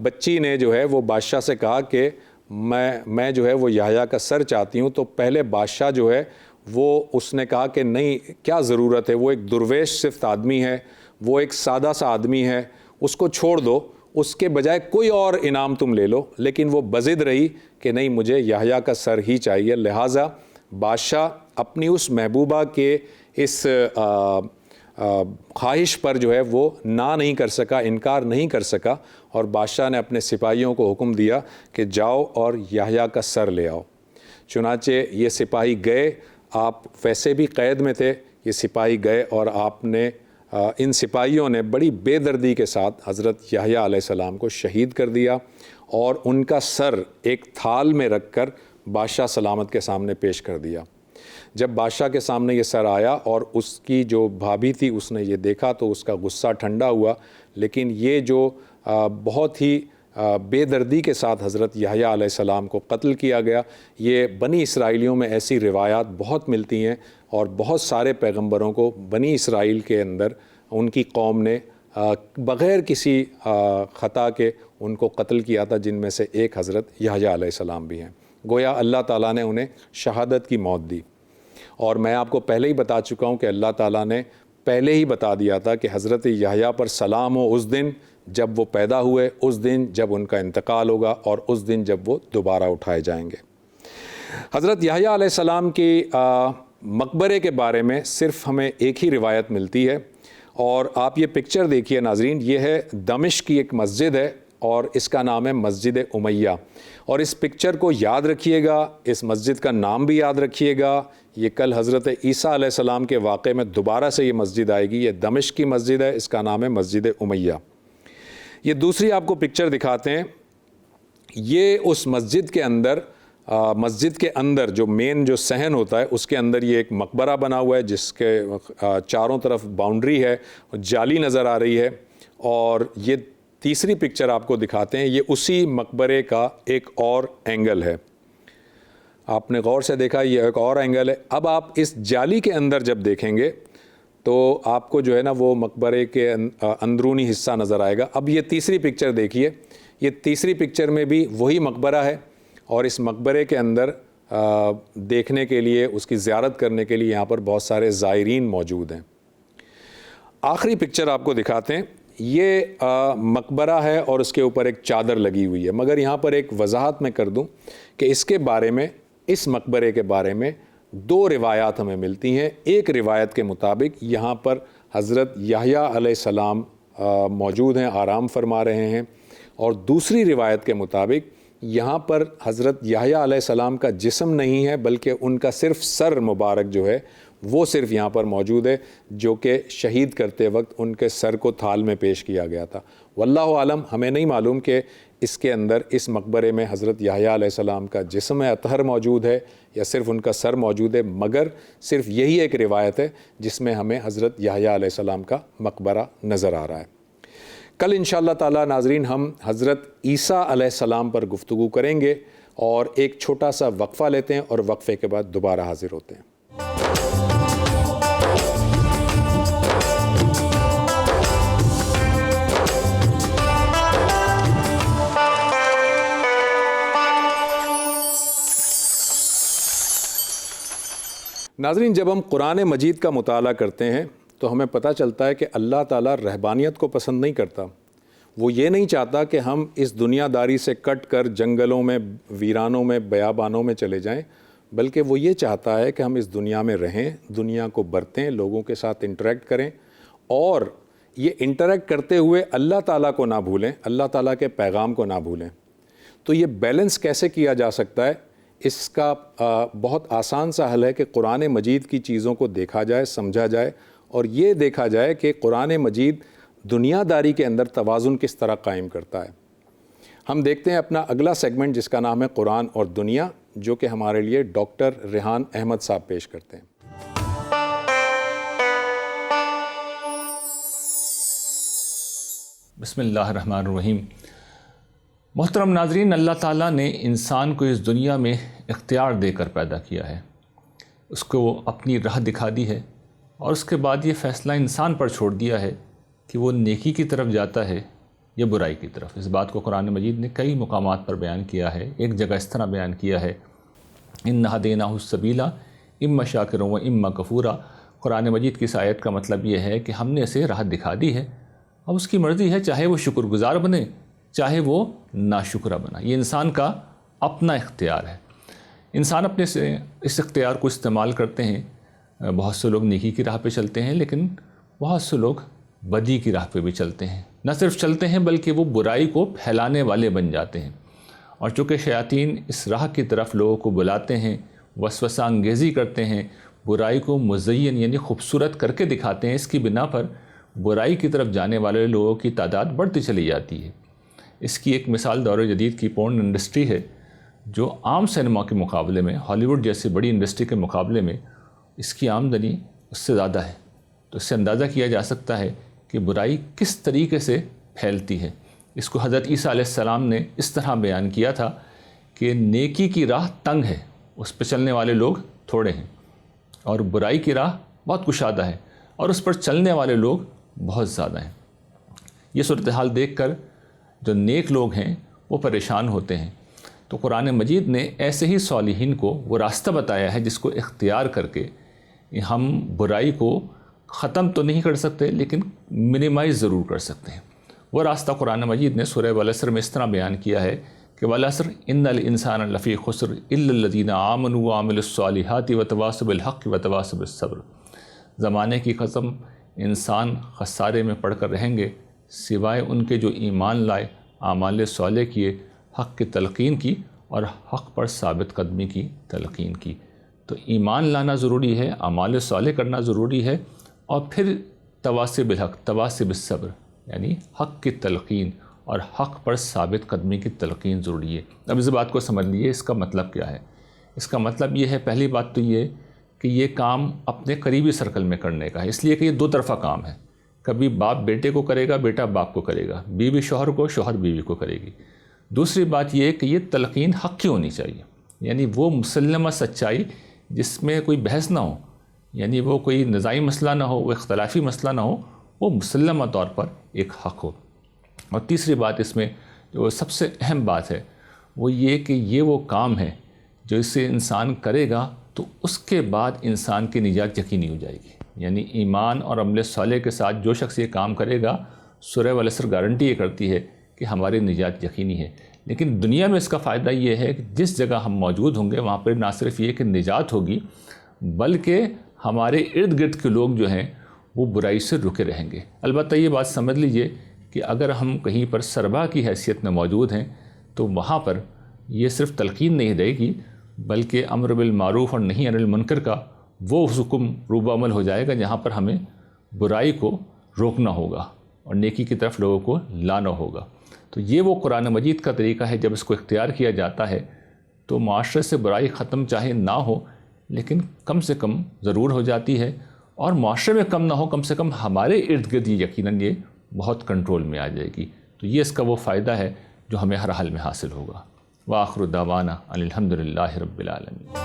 بچی نے جو ہے وہ بادشاہ سے کہا کہ میں جو ہے وہ یحییٰ کا سر چاہتی ہوں، تو پہلے بادشاہ جو ہے وہ اس نے کہا کہ نہیں، کیا ضرورت ہے، وہ ایک درویش صفت آدمی ہے، وہ ایک سادہ سا آدمی ہے، اس کو چھوڑ دو، اس کے بجائے کوئی اور انعام تم لے لو۔ لیکن وہ بضد رہی کہ نہیں، مجھے یحییٰ کا سر ہی چاہیے۔ لہٰذا بادشاہ اپنی اس محبوبہ کے اس خواہش پر جو ہے وہ نہ نہیں کر سکا، انکار نہیں کر سکا، اور بادشاہ نے اپنے سپاہیوں کو حکم دیا کہ جاؤ اور یحییٰ کا سر لے آؤ۔ چنانچہ یہ سپاہی گئے، آپ ویسے بھی قید میں تھے، یہ سپاہی گئے اور آپ نے ان سپاہیوں نے بڑی بے دردی کے ساتھ حضرت یحییٰ علیہ السلام کو شہید کر دیا اور ان کا سر ایک تھال میں رکھ کر بادشاہ سلامت کے سامنے پیش کر دیا۔ جب بادشاہ کے سامنے یہ سر آیا اور اس کی جو بھابھی تھی اس نے یہ دیکھا تو اس کا غصہ ٹھنڈا ہوا، لیکن یہ جو بہت ہی بے دردی کے ساتھ حضرت یحییٰ علیہ السلام کو قتل کیا گیا، یہ بنی اسرائیلیوں میں ایسی روایات بہت ملتی ہیں اور بہت سارے پیغمبروں کو بنی اسرائیل کے اندر ان کی قوم نے بغیر کسی خطا کے ان کو قتل کیا تھا، جن میں سے ایک حضرت یحییٰ علیہ السلام بھی ہیں۔ گویا اللہ تعالیٰ نے انہیں شہادت کی موت دی، اور میں آپ کو پہلے ہی بتا چکا ہوں کہ اللہ تعالیٰ نے پہلے ہی بتا دیا تھا کہ حضرت یحییٰ پر سلام ہو اس دن جب وہ پیدا ہوئے، اس دن جب ان کا انتقال ہوگا، اور اس دن جب وہ دوبارہ اٹھائے جائیں گے۔ حضرت یحییٰ علیہ السلام کی مقبرے کے بارے میں صرف ہمیں ایک ہی روایت ملتی ہے، اور آپ یہ پکچر دیکھیے ناظرین، یہ ہے دمشق کی ایک مسجد ہے اور اس کا نام ہے مسجد امیہ، اور اس پکچر کو یاد رکھیے گا، اس مسجد کا نام بھی یاد رکھیے گا۔ یہ کل حضرت عیسیٰ علیہ السلام کے واقعے میں دوبارہ سے یہ مسجد آئے گی۔ یہ دمشق کی مسجد ہے، اس کا نام ہے مسجد امیہ۔ یہ دوسری آپ کو پکچر دکھاتے ہیں، یہ اس مسجد کے اندر جو مین جو صحن ہوتا ہے اس کے اندر یہ ایک مقبرہ بنا ہوا ہے جس کے چاروں طرف باؤنڈری ہے، جالی نظر آ رہی ہے، اور یہ تیسری پکچر آپ کو دکھاتے ہیں، یہ اسی مقبرے کا ایک اور اینگل ہے۔ آپ نے غور سے دیکھا، یہ ایک اور اینگل ہے۔ اب آپ اس جالی کے اندر جب دیکھیں گے تو آپ کو جو ہے نا وہ مقبرے کے اندرونی حصہ نظر آئے گا۔ اب یہ تیسری پکچر دیکھیے، یہ تیسری پکچر میں بھی وہی مقبرہ ہے، اور اس مقبرے کے اندر دیکھنے کے لیے، اس کی زیارت کرنے کے لیے یہاں پر بہت سارے زائرین موجود ہیں۔ آخری پکچر آپ کو دکھاتے ہیں، یہ مقبرہ ہے اور اس کے اوپر ایک چادر لگی ہوئی ہے، مگر یہاں پر ایک وضاحت میں کر دوں کہ اس کے بارے میں، اس مقبرے کے بارے میں دو روایات ہمیں ملتی ہیں۔ ایک روایت کے مطابق یہاں پر حضرت یحییٰ علیہ السلام موجود ہیں، آرام فرما رہے ہیں، اور دوسری روایت کے مطابق یہاں پر حضرت یحییٰ علیہ السلام کا جسم نہیں ہے بلکہ ان کا صرف سر مبارک جو ہے وہ صرف یہاں پر موجود ہے، جو کہ شہید کرتے وقت ان کے سر کو تھال میں پیش کیا گیا تھا۔ واللہ عالم، ہمیں نہیں معلوم کہ اس کے اندر اس مقبرے میں حضرت یحییٰ علیہ السلام کا جسم اطہر موجود ہے یا صرف ان کا سر موجود ہے، مگر صرف یہی ایک روایت ہے جس میں ہمیں حضرت یحییٰ علیہ السلام کا مقبرہ نظر آ رہا ہے۔ کل انشاءاللہ تعالیٰ ناظرین ہم حضرت عیسیٰ علیہ السلام پر گفتگو کریں گے، اور ایک چھوٹا سا وقفہ لیتے ہیں اور وقفے کے بعد دوبارہ حاضر ہوتے ہیں۔ ناظرین، جب ہم قرآن مجید کا مطالعہ کرتے ہیں تو ہمیں پتہ چلتا ہے کہ اللہ تعالیٰ رہبانیت کو پسند نہیں کرتا۔ وہ یہ نہیں چاہتا کہ ہم اس دنیا داری سے کٹ کر جنگلوں میں، ویرانوں میں، بیابانوں میں چلے جائیں، بلکہ وہ یہ چاہتا ہے کہ ہم اس دنیا میں رہیں، دنیا کو برتیں، لوگوں کے ساتھ انٹریکٹ کریں، اور یہ انٹریکٹ کرتے ہوئے اللہ تعالیٰ کو نہ بھولیں، اللہ تعالیٰ کے پیغام کو نہ بھولیں۔ تو یہ بیلنس کیسے کیا جا سکتا ہے؟ اس کا بہت آسان سا حل ہے کہ قرآن مجید کی چیزوں کو دیکھا جائے، سمجھا جائے، اور یہ دیکھا جائے کہ قرآن مجید دنیا داری کے اندر توازن کس طرح قائم کرتا ہے۔ ہم دیکھتے ہیں اپنا اگلا سیگمنٹ جس کا نام ہے قرآن اور دنیا، جو کہ ہمارے لیے ڈاکٹر ریحان احمد صاحب پیش کرتے ہیں۔
بسم اللہ الرحمن الرحیم۔ محترم ناظرین، اللہ تعالیٰ نے انسان کو اس دنیا میں اختیار دے کر پیدا کیا ہے، اس کو اپنی راہ دکھا دی ہے، اور اس کے بعد یہ فیصلہ انسان پر چھوڑ دیا ہے کہ وہ نیکی کی طرف جاتا ہے یا برائی کی طرف۔ اس بات کو قرآن مجید نے کئی مقامات پر بیان کیا ہے۔ ایک جگہ اس طرح بیان کیا ہے، اِنَّا هَدَيْنَاهُ السَّبِيلَ إِمَّا شَاكِرًا وَإِمَّا كَفُورًا۔ قرآن مجید کی اس آیت کا مطلب یہ ہے کہ ہم نے اسے راہ دکھا دی ہے، اب اس کی مرضی ہے چاہے وہ شکر گزار بنے چاہے وہ ناشکرہ بنا۔ یہ انسان کا اپنا اختیار ہے، انسان اپنے اس اختیار کو استعمال کرتے ہیں۔ بہت سے لوگ نیکی کی راہ پہ چلتے ہیں، لیکن بہت سے لوگ بدی کی راہ پہ بھی چلتے ہیں۔ نہ صرف چلتے ہیں بلکہ وہ برائی کو پھیلانے والے بن جاتے ہیں، اور چونکہ شیاطین اس راہ کی طرف لوگوں کو بلاتے ہیں، وسوسہ انگیزی کرتے ہیں، برائی کو مزین یعنی خوبصورت کر کے دکھاتے ہیں، اس کی بنا پر برائی کی طرف جانے والے لوگوں کی تعداد بڑھتی چلی جاتی ہے۔ اس کی ایک مثال دور جدید کی پورن انڈسٹری ہے، جو عام سینما کے مقابلے میں، ہالی ووڈ جیسی بڑی انڈسٹری کے مقابلے میں اس کی آمدنی اس سے زیادہ ہے۔ تو اس سے اندازہ کیا جا سکتا ہے کہ برائی کس طریقے سے پھیلتی ہے۔ اس کو حضرت عیسیٰ علیہ السلام نے اس طرح بیان کیا تھا کہ نیکی کی راہ تنگ ہے، اس پہ چلنے والے لوگ تھوڑے ہیں، اور برائی کی راہ بہت کشادہ ہے اور اس پر چلنے والے لوگ بہت زیادہ ہیں۔ یہ صورتحال دیکھ کر جو نیک لوگ ہیں وہ پریشان ہوتے ہیں۔ تو قرآن مجید نے ایسے ہی صالحین کو وہ راستہ بتایا ہے جس کو اختیار کر کے ہم برائی کو ختم تو نہیں کر سکتے لیکن منیمائز ضرور کر سکتے ہیں۔ وہ راستہ قرآن مجید نے سورہ والعصر میں اس طرح بیان کیا ہے کہ والعصر ان الانسان لفی خسر الا الذین آمنوا وعملوا الصالحات وتواصوا بالحق وتواصوا بالصبر۔ زمانے کی قسم، انسان خسارے میں پڑ کر رہیں گے سوائے ان کے جو ایمان لائے، اعمال صالح کیے، حق کی تلقین کی اور حق پر ثابت قدمی کی تلقین کی۔ تو ایمان لانا ضروری ہے، اعمال صالح کرنا ضروری ہے، اور پھر تواصی بالحق، تواصی بالصبر یعنی حق کی تلقین اور حق پر ثابت قدمی کی تلقین ضروری ہے۔ اب اس بات کو سمجھ لیے اس کا مطلب کیا ہے۔ اس کا مطلب یہ ہے، پہلی بات تو یہ کہ یہ کام اپنے قریبی سرکل میں کرنے کا ہے، اس لیے کہ یہ دو طرفہ کام ہے۔ کبھی باپ بیٹے کو کرے گا، بیٹا باپ کو کرے گا، بیوی شوہر کو، شوہر بیوی کو کرے گی۔ دوسری بات یہ کہ یہ تلقین حق کی ہونی چاہیے، یعنی وہ مسلمہ سچائی جس میں کوئی بحث نہ ہو، یعنی وہ کوئی نزاعی مسئلہ نہ ہو، وہ اختلافی مسئلہ نہ ہو، وہ مسلمہ طور پر ایک حق ہو۔ اور تیسری بات اس میں جو سب سے اہم بات ہے وہ یہ کہ یہ وہ کام ہے جو اسے انسان کرے گا تو اس کے بعد انسان کی نجات یقینی ہو جائے گی۔ یعنی ایمان اور عمل صالح کے ساتھ جو شخص یہ کام کرے گا، سورہ والعصر گارنٹی یہ کرتی ہے کہ ہماری نجات یقینی ہے۔ لیکن دنیا میں اس کا فائدہ یہ ہے کہ جس جگہ ہم موجود ہوں گے وہاں پر نہ صرف یہ کہ نجات ہوگی، بلکہ ہمارے ارد گرد کے لوگ جو ہیں وہ برائی سے رکے رہیں گے۔ البتہ یہ بات سمجھ لیجئے کہ اگر ہم کہیں پر سربراہ کی حیثیت میں موجود ہیں تو وہاں پر یہ صرف تلقین نہیں رہے گی، بلکہ امر بالمعروف اور نہی عن المنکر کا وہ حکم روب عمل ہو جائے گا جہاں پر ہمیں برائی کو روکنا ہوگا اور نیکی کی طرف لوگوں کو لانا ہوگا۔ تو یہ وہ قرآن مجید کا طریقہ ہے، جب اس کو اختیار کیا جاتا ہے تو معاشرے سے برائی ختم چاہے نہ ہو لیکن کم سے کم ضرور ہو جاتی ہے، اور معاشرے میں کم نہ ہو کم سے کم ہمارے ارد گرد یہ یقیناً یہ بہت کنٹرول میں آ جائے گی۔ تو یہ اس کا وہ فائدہ ہے جو ہمیں ہر حال میں حاصل ہوگا۔ وآخر دعوانا ان الحمد للہ رب العالمین۔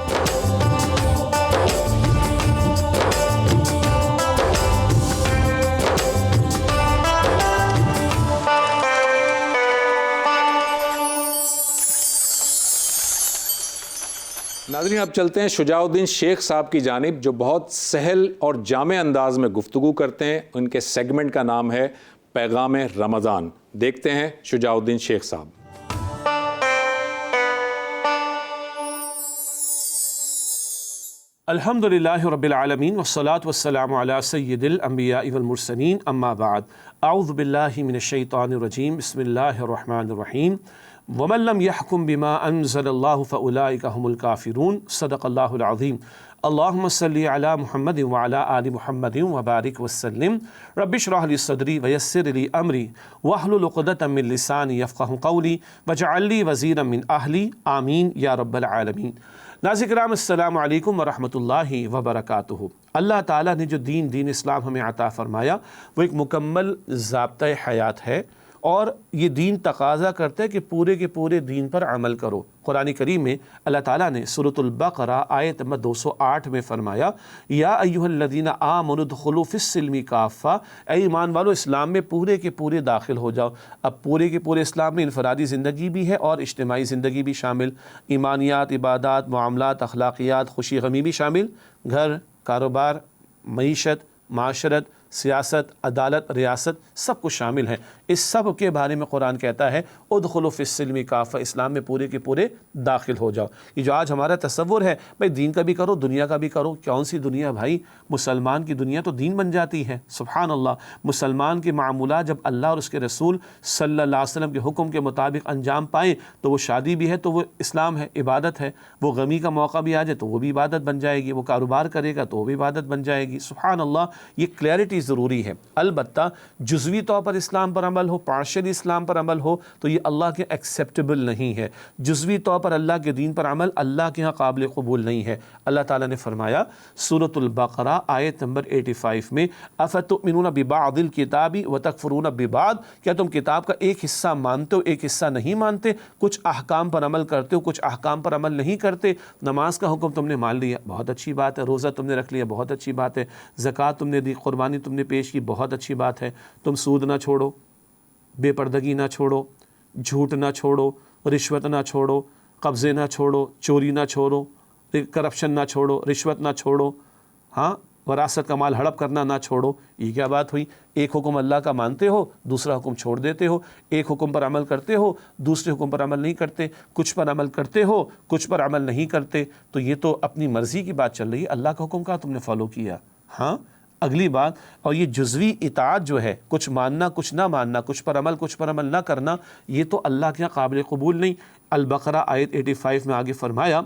ناظرین اب چلتے ہیں شجاع الدین شیخ صاحب کی جانب، جو بہت سہل اور جامع انداز میں گفتگو کرتے ہیں۔ ان کے سیگمنٹ کا نام ہے پیغام رمضان۔ دیکھتے ہیں شجاع الدین شیخ صاحب۔
الحمدللہ رب العالمین والصلاة والسلام علی سید الانبیاء والمرسلین، اما بعد، اعوذ باللہ من الشیطان الرجیم، بسم اللہ الرحمن الرحیم۔ ومن لم يحكم بما انزل الله فاولئك هم الكافرون، صدق اللہ العظیم۔ اللہم صلی علی محمد وعلی آل محمد وبارک وسلم۔ رب اشرح لی صدری ویسر لی امری واحلل عقدۃ من لسانی یفقہوا قولی واجعل لی وزیرا من اہلی، آمین یا رب العالمین۔ ناظرین کرام السلام علیکم ورحمۃ اللہ وبرکاتہ۔ اللہ تعالیٰ نے جو دین اسلام ہمیں عطا فرمایا وہ ایک مکمل ضابطۂ حیات ہے، اور یہ دین تقاضا کرتا ہے کہ پورے کے پورے دین پر عمل کرو۔ قرآن کریم میں اللہ تعالیٰ نے سورۃ البقرہ آیت نمبر 208 میں فرمایا، یا ایھا الذین آمنوا ادخلوا فی السلم کافہ، اے ایمان والو اسلام میں پورے کے پورے داخل ہو جاؤ۔ اب پورے کے پورے اسلام میں انفرادی زندگی بھی ہے اور اجتماعی زندگی بھی شامل، ایمانیات، عبادات، معاملات، اخلاقیات، خوشی غمی بھی شامل، گھر، کاروبار، معیشت، معاشرت، سیاست، عدالت، ریاست، سب کچھ شامل ہے۔ اس سب کے بارے میں قرآن کہتا ہے ادخلوا فی السلم کافہ، اسلام میں پورے کے پورے داخل ہو جاؤ۔ یہ جو آج ہمارا تصور ہے بھائی دین کا بھی کرو دنیا کا بھی کرو، کون سی دنیا بھائی؟ مسلمان کی دنیا تو دین بن جاتی ہے، سبحان اللہ۔ مسلمان کے معمولات جب اللہ اور اس کے رسول صلی اللہ علیہ وسلم کے حکم کے مطابق انجام پائیں تو وہ شادی بھی ہے تو وہ اسلام ہے، عبادت ہے، وہ غمی کا موقع بھی آ جائے تو وہ بھی عبادت بن جائے گی، وہ کاروبار کرے گا تو وہ بھی عبادت بن جائے گی، سبحان اللہ۔ یہ کلیئرٹی ضروری ہے۔ البتہ جزوی طور پر اسلام پر عمل ہو، پارشلی اسلام پر عمل ہو تو یہ اللہ کے ایکسیپٹیبل نہیں ہے۔ جزوی طور پر اللہ کے دین پر عمل اللہ کے ہاں قابل قبول نہیں ہے۔ اللہ تعالیٰ نے فرمایا سورۃ البقرہ آیت نمبر 85 میں، افتؤمنون ببعض الکتاب وتکفرون ببعض، کیا تم کتاب کا ایک حصہ مانتے ہو ایک حصہ نہیں مانتے؟ کچھ احکام پر عمل کرتے ہو کچھ احکام پر عمل نہیں کرتے۔ نماز کا حکم تم نے مان لیا، بہت اچھی بات ہے، روزہ تم نے رکھ لیا، بہت اچھی بات ہے، زکوٰۃ تم نے دی، قربانی تم نے پیش کی، بہت اچھی بات ہے، تم سود نہ چھوڑو، بے پردگی نہ چھوڑو، جھوٹ نہ چھوڑو، رشوت نہ چھوڑو، قبضے نہ چھوڑو، چوری نہ چھوڑو، کرپشن نہ چھوڑو، رشوت نہ چھوڑو، ہاں وراثت کا مال ہڑپ کرنا نہ چھوڑو۔ یہ کیا بات ہوئی؟ ایک حکم اللہ کا مانتے ہو دوسرا حکم چھوڑ دیتے ہو، ایک حکم پر عمل کرتے ہو دوسرے حکم پر عمل نہیں کرتے، کچھ پر عمل کرتے ہو کچھ پر عمل نہیں کرتے، تو یہ تو اپنی مرضی کی بات چل رہی ہے۔ اللہ کا حکم کا تم نے فالو کیا، ہاں اگلی بات۔ اور یہ جزوی اطاعت جو ہے، کچھ ماننا کچھ نہ ماننا، کچھ پر عمل نہ کرنا، یہ تو اللہ کے یہاں قابل قبول نہیں۔ البقرہ آیت 85 میں آگے فرمایا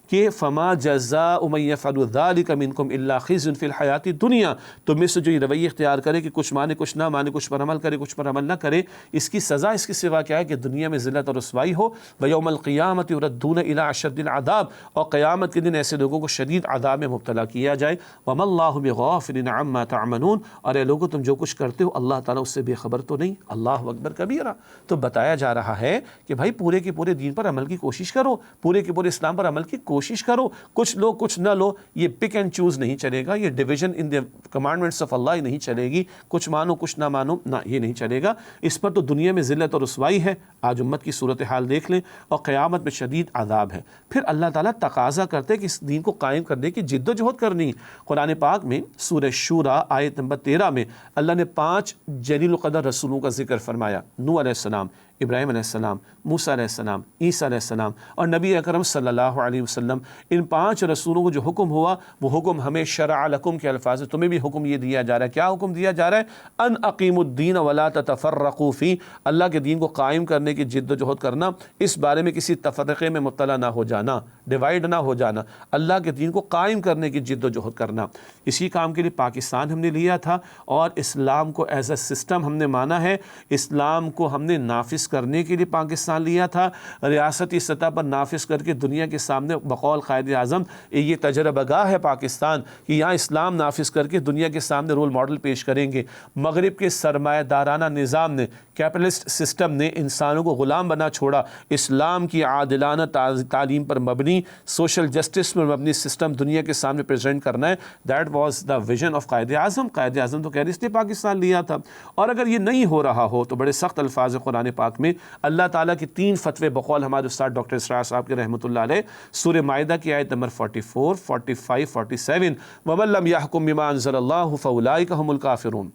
کہ فما جزاء من يفعل ذلك منكم الا خزي في الحیات الدنیا، تم میں سے جو یہ رویہ اختیار کرے کہ کچھ مانے کچھ نہ مانے، کچھ پر عمل کرے کچھ پر عمل نہ کرے، اس کی سزا اس کی سوا کیا ہے کہ دنیا میں ذلت اور رسوائی ہو، ویوم القیامۃ یردون الی اشد العذاب، اور قیامت کے دن ایسے لوگوں کو شدید عذاب میں مبتلا کیا جائے۔ وما اللہ بغافل عما تعملون، اور اے لوگوں تم جو کچھ کرتے ہو اللہ تعالیٰ اس سے بے خبر تو نہیں۔ اللہ اکبر کبیرہ۔ تو بتایا جا رہا ہے کہ بھائی پورے کے پورے دین پر عمل کی کوشش کرو، پورے کے پورے اسلام پر عمل کی کوشش کرو، کچھ لو کچھ نہ لو، یہ پک اینڈ چوز نہیں چلے گا، یہ division in the commandments of Allah ہی نہیں چلے گی، کچھ مانو کچھ نہ مانو، نہ یہ نہیں چلے گا۔ اس پر تو دنیا میں ذلت اور رسوائی ہے، آج امت کی صورتحال دیکھ لیں، اور قیامت میں شدید عذاب ہے۔ پھر اللہ تعالیٰ تقاضا کرتے کہ اس دین کو قائم کرنے کی جد و جہد کرنی۔ قرآن پاک میں سورہ شورى آیت نمبر 13 میں اللہ نے 5 جلیل القدر رسولوں کا ذکر فرمایا۔ نوح علیہ السلام، ابراہیم علیہ السلام، موسیٰ علیہ السلام، عیسیٰ علیہ السلام اور نبی اکرم صلی اللہ علیہ وسلم، ان 5 رسولوں کو جو حکم ہوا وہ حکم ہمیں شرع لکم کے الفاظ، تمہیں بھی حکم یہ دیا جا رہا ہے. کیا حکم دیا جا رہا ہے؟ ان اقیموا الدین ولا تتفرقوا فی، اللہ کے دین کو قائم کرنے کی جد و جہد کرنا، اس بارے میں کسی تفرقے میں مبتلا نہ ہو جانا، ڈیوائیڈ نہ ہو جانا، اللہ کے دین کو قائم کرنے کی جد و جہد کرنا. اسی کام کے لیے پاکستان ہم نے لیا تھا اور اسلام کو ایز اے سسٹم ہم نے مانا ہے. اسلام کو ہم نے نافذ کرنے کے لیے پاکستان لیا تھا، ریاستی سطح پر نافذ کر کے دنیا کے سامنے بقول قائد اعظم یہ تجربہ گاہ ہے پاکستان کہ یہاں اسلام نافذ کر کے دنیا کے سامنے رول ماڈل پیش کریں گے. مغرب کے سرمایہ دارانہ نظام نے، کیپٹلسٹ سسٹم نے انسانوں کو غلام بنا چھوڑا. اسلام کی عادلانہ تعلیم پر مبنی، سوشل جسٹس پر مبنی سسٹم دنیا کے سامنے پریزنٹ کرنا ہے. That was the vision of Quaid Azam. Quaid Azam تو کہہ رہے اس نے پاکستان لیا تھا. اور اگر یہ نہیں ہو رہا ہو تو بڑے سخت الفاظ قرآن پاک میں اللہ تعالیٰ کی 3 فتوے بقول ہمارے استاد ڈاکٹر اسرار صاحب کے رحمۃ اللہ علیہ، سورہ مائدہ کی آیت نمبر 44، 45، 47، وَمَن لَّمْ يَحْكُم بِمَا أَنزَلَ اللَّهُ فَأُولَٰئِكَ هُمُ الْكَافِرُونَ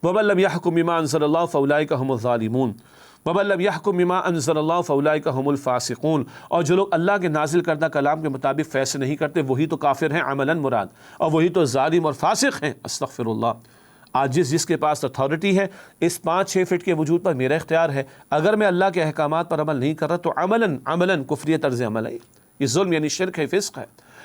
وَمَن لَّمْ يَحْكُم بِمَا أَنزَلَ اللَّهُ فَأُولَٰئِكَ هُمُ الظَّالِمُونَ وَمَن لَّمْ يَحْكُم بِمَا أَنزَلَ اللَّهُ فَأُولَٰئِكَ هُمُ الْفَاسِقُونَ. اور جو لوگ اللہ کے نازل کردہ کلام کے مطابق فیصلے نہیں کرتے وہی تو کافر ہیں عملاً مراد، اور وہی تو ظالم اور فاسق ہیں. استغفر اللہ. آج جس کے پاس اتھارٹی ہے، اس 5-6 فٹ کے وجود پر میرا اختیار ہے، اگر میں اللہ کے احکامات پر عمل نہیں کر رہا تو عملاً کفری طرز عمل ہے. یہ ظلم یعنی شرک ہے، فسق ہے.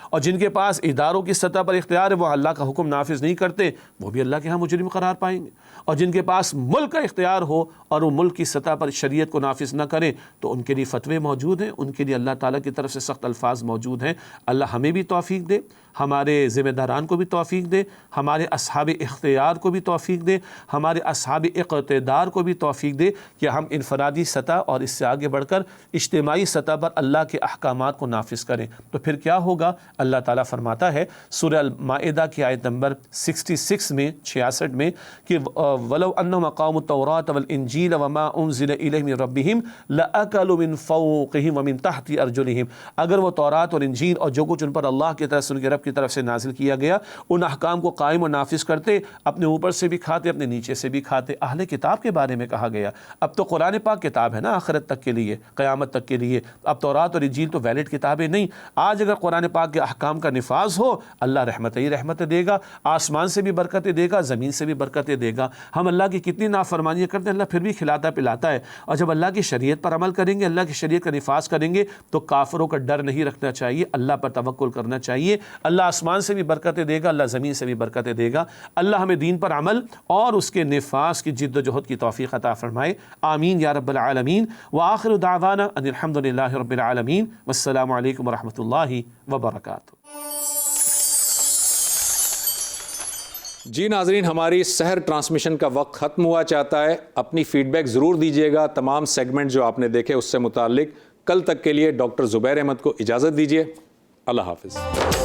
اور جن کے پاس اداروں کی سطح پر اختیار ہے وہ اللہ کا حکم نافذ نہیں کرتے، وہ بھی اللہ کے ہاں مجرم قرار پائیں گے. اور جن کے پاس ملک کا اختیار ہو اور وہ ملک کی سطح پر شریعت کو نافذ نہ کریں تو ان کے لیے فتوے موجود ہیں، ان کے لیے اللہ تعالیٰ کی طرف سے سخت الفاظ موجود ہیں. اللہ ہمیں بھی توفیق دے، ہمارے ذمہ داران کو بھی توفیق دے، ہمارے اصحاب اختیار کو بھی توفیق دے، ہمارے اصحاب اقتدار کو بھی توفیق دے کہ ہم انفرادی سطح اور اس سے آگے بڑھ کر اجتماعی سطح پر اللہ کے احکامات کو نافذ کریں. تو پھر کیا ہوگا؟ اللہ تعالیٰ فرماتا ہے سورہ المائدہ کی آیت نمبر 66 میں 66 میں کہ وَلَوْ أَنَّهُمْ أَقَامُوا التَّوْرَاةَ وَالْإِنْجِيلَ وَمَا أُنزِلَ إِلَيْهِمْ مِنْ رَبِّهِمْ لَأَكَلُوا مِنْ فَوْقِهِمْ وَمِنْ تَحْتِ أَرْجُلِهِمْ. اگر وہ تورات اور انجیل اور جو کچھ ان پر اللہ کی طرف سے، ان کے رب کی طرف سے نازل کیا گیا، ان احکام کو قائم اور نافذ کرتے، اپنے اوپر سے بھی کھاتے، اپنے نیچے سے بھی کھاتے. اہل کتاب کے بارے میں کہا گیا. اب تو قرآن پاک کتاب ہے نا آخرت تک کے لیے، قیامت تک کے لیے. اب تورات اور انجیل تو ویلڈ کتابیں نہیں. آج اگر قرآن پاک کے احکام کا نفاذ ہو، اللہ رحمت ہی رحمت دے گا، آسمان سے بھی برکتیں دے گا، زمین سے بھی برکتیں دے گا. ہم اللہ کی کتنی نافرمانیاں کرتے ہیں، اللہ پھر بھی کھلاتا پلاتا ہے. اور جب اللہ کی شریعت پر عمل کریں گے، اللہ کی شریعت کا نفاذ کریں گے تو کافروں کا ڈر نہیں رکھنا چاہیے، اللہ پر توکل کرنا چاہیے. اللہ آسمان سے بھی برکتیں دے گا، اللہ زمین سے بھی برکتیں دے گا. اللہ ہمیں دین پر عمل اور اس کے نفاذ کی جد و جہد کی توفیق عطا فرمائے. آمین یا رب العالمین. وآخر دعوانا ان الحمد للہ رب العالمین. والسلام علیکم ورحمۃ اللہ وبرکاتہ.
جی ناظرین، ہماری سحر ٹرانسمیشن کا وقت ختم ہوا چاہتا ہے. اپنی فیڈ بیک ضرور دیجیے گا. تمام سیگمنٹ جو آپ نے دیکھے اس سے متعلق. کل تک کے لیے ڈاکٹر زبیر احمد کو اجازت دیجیے. اللہ حافظ.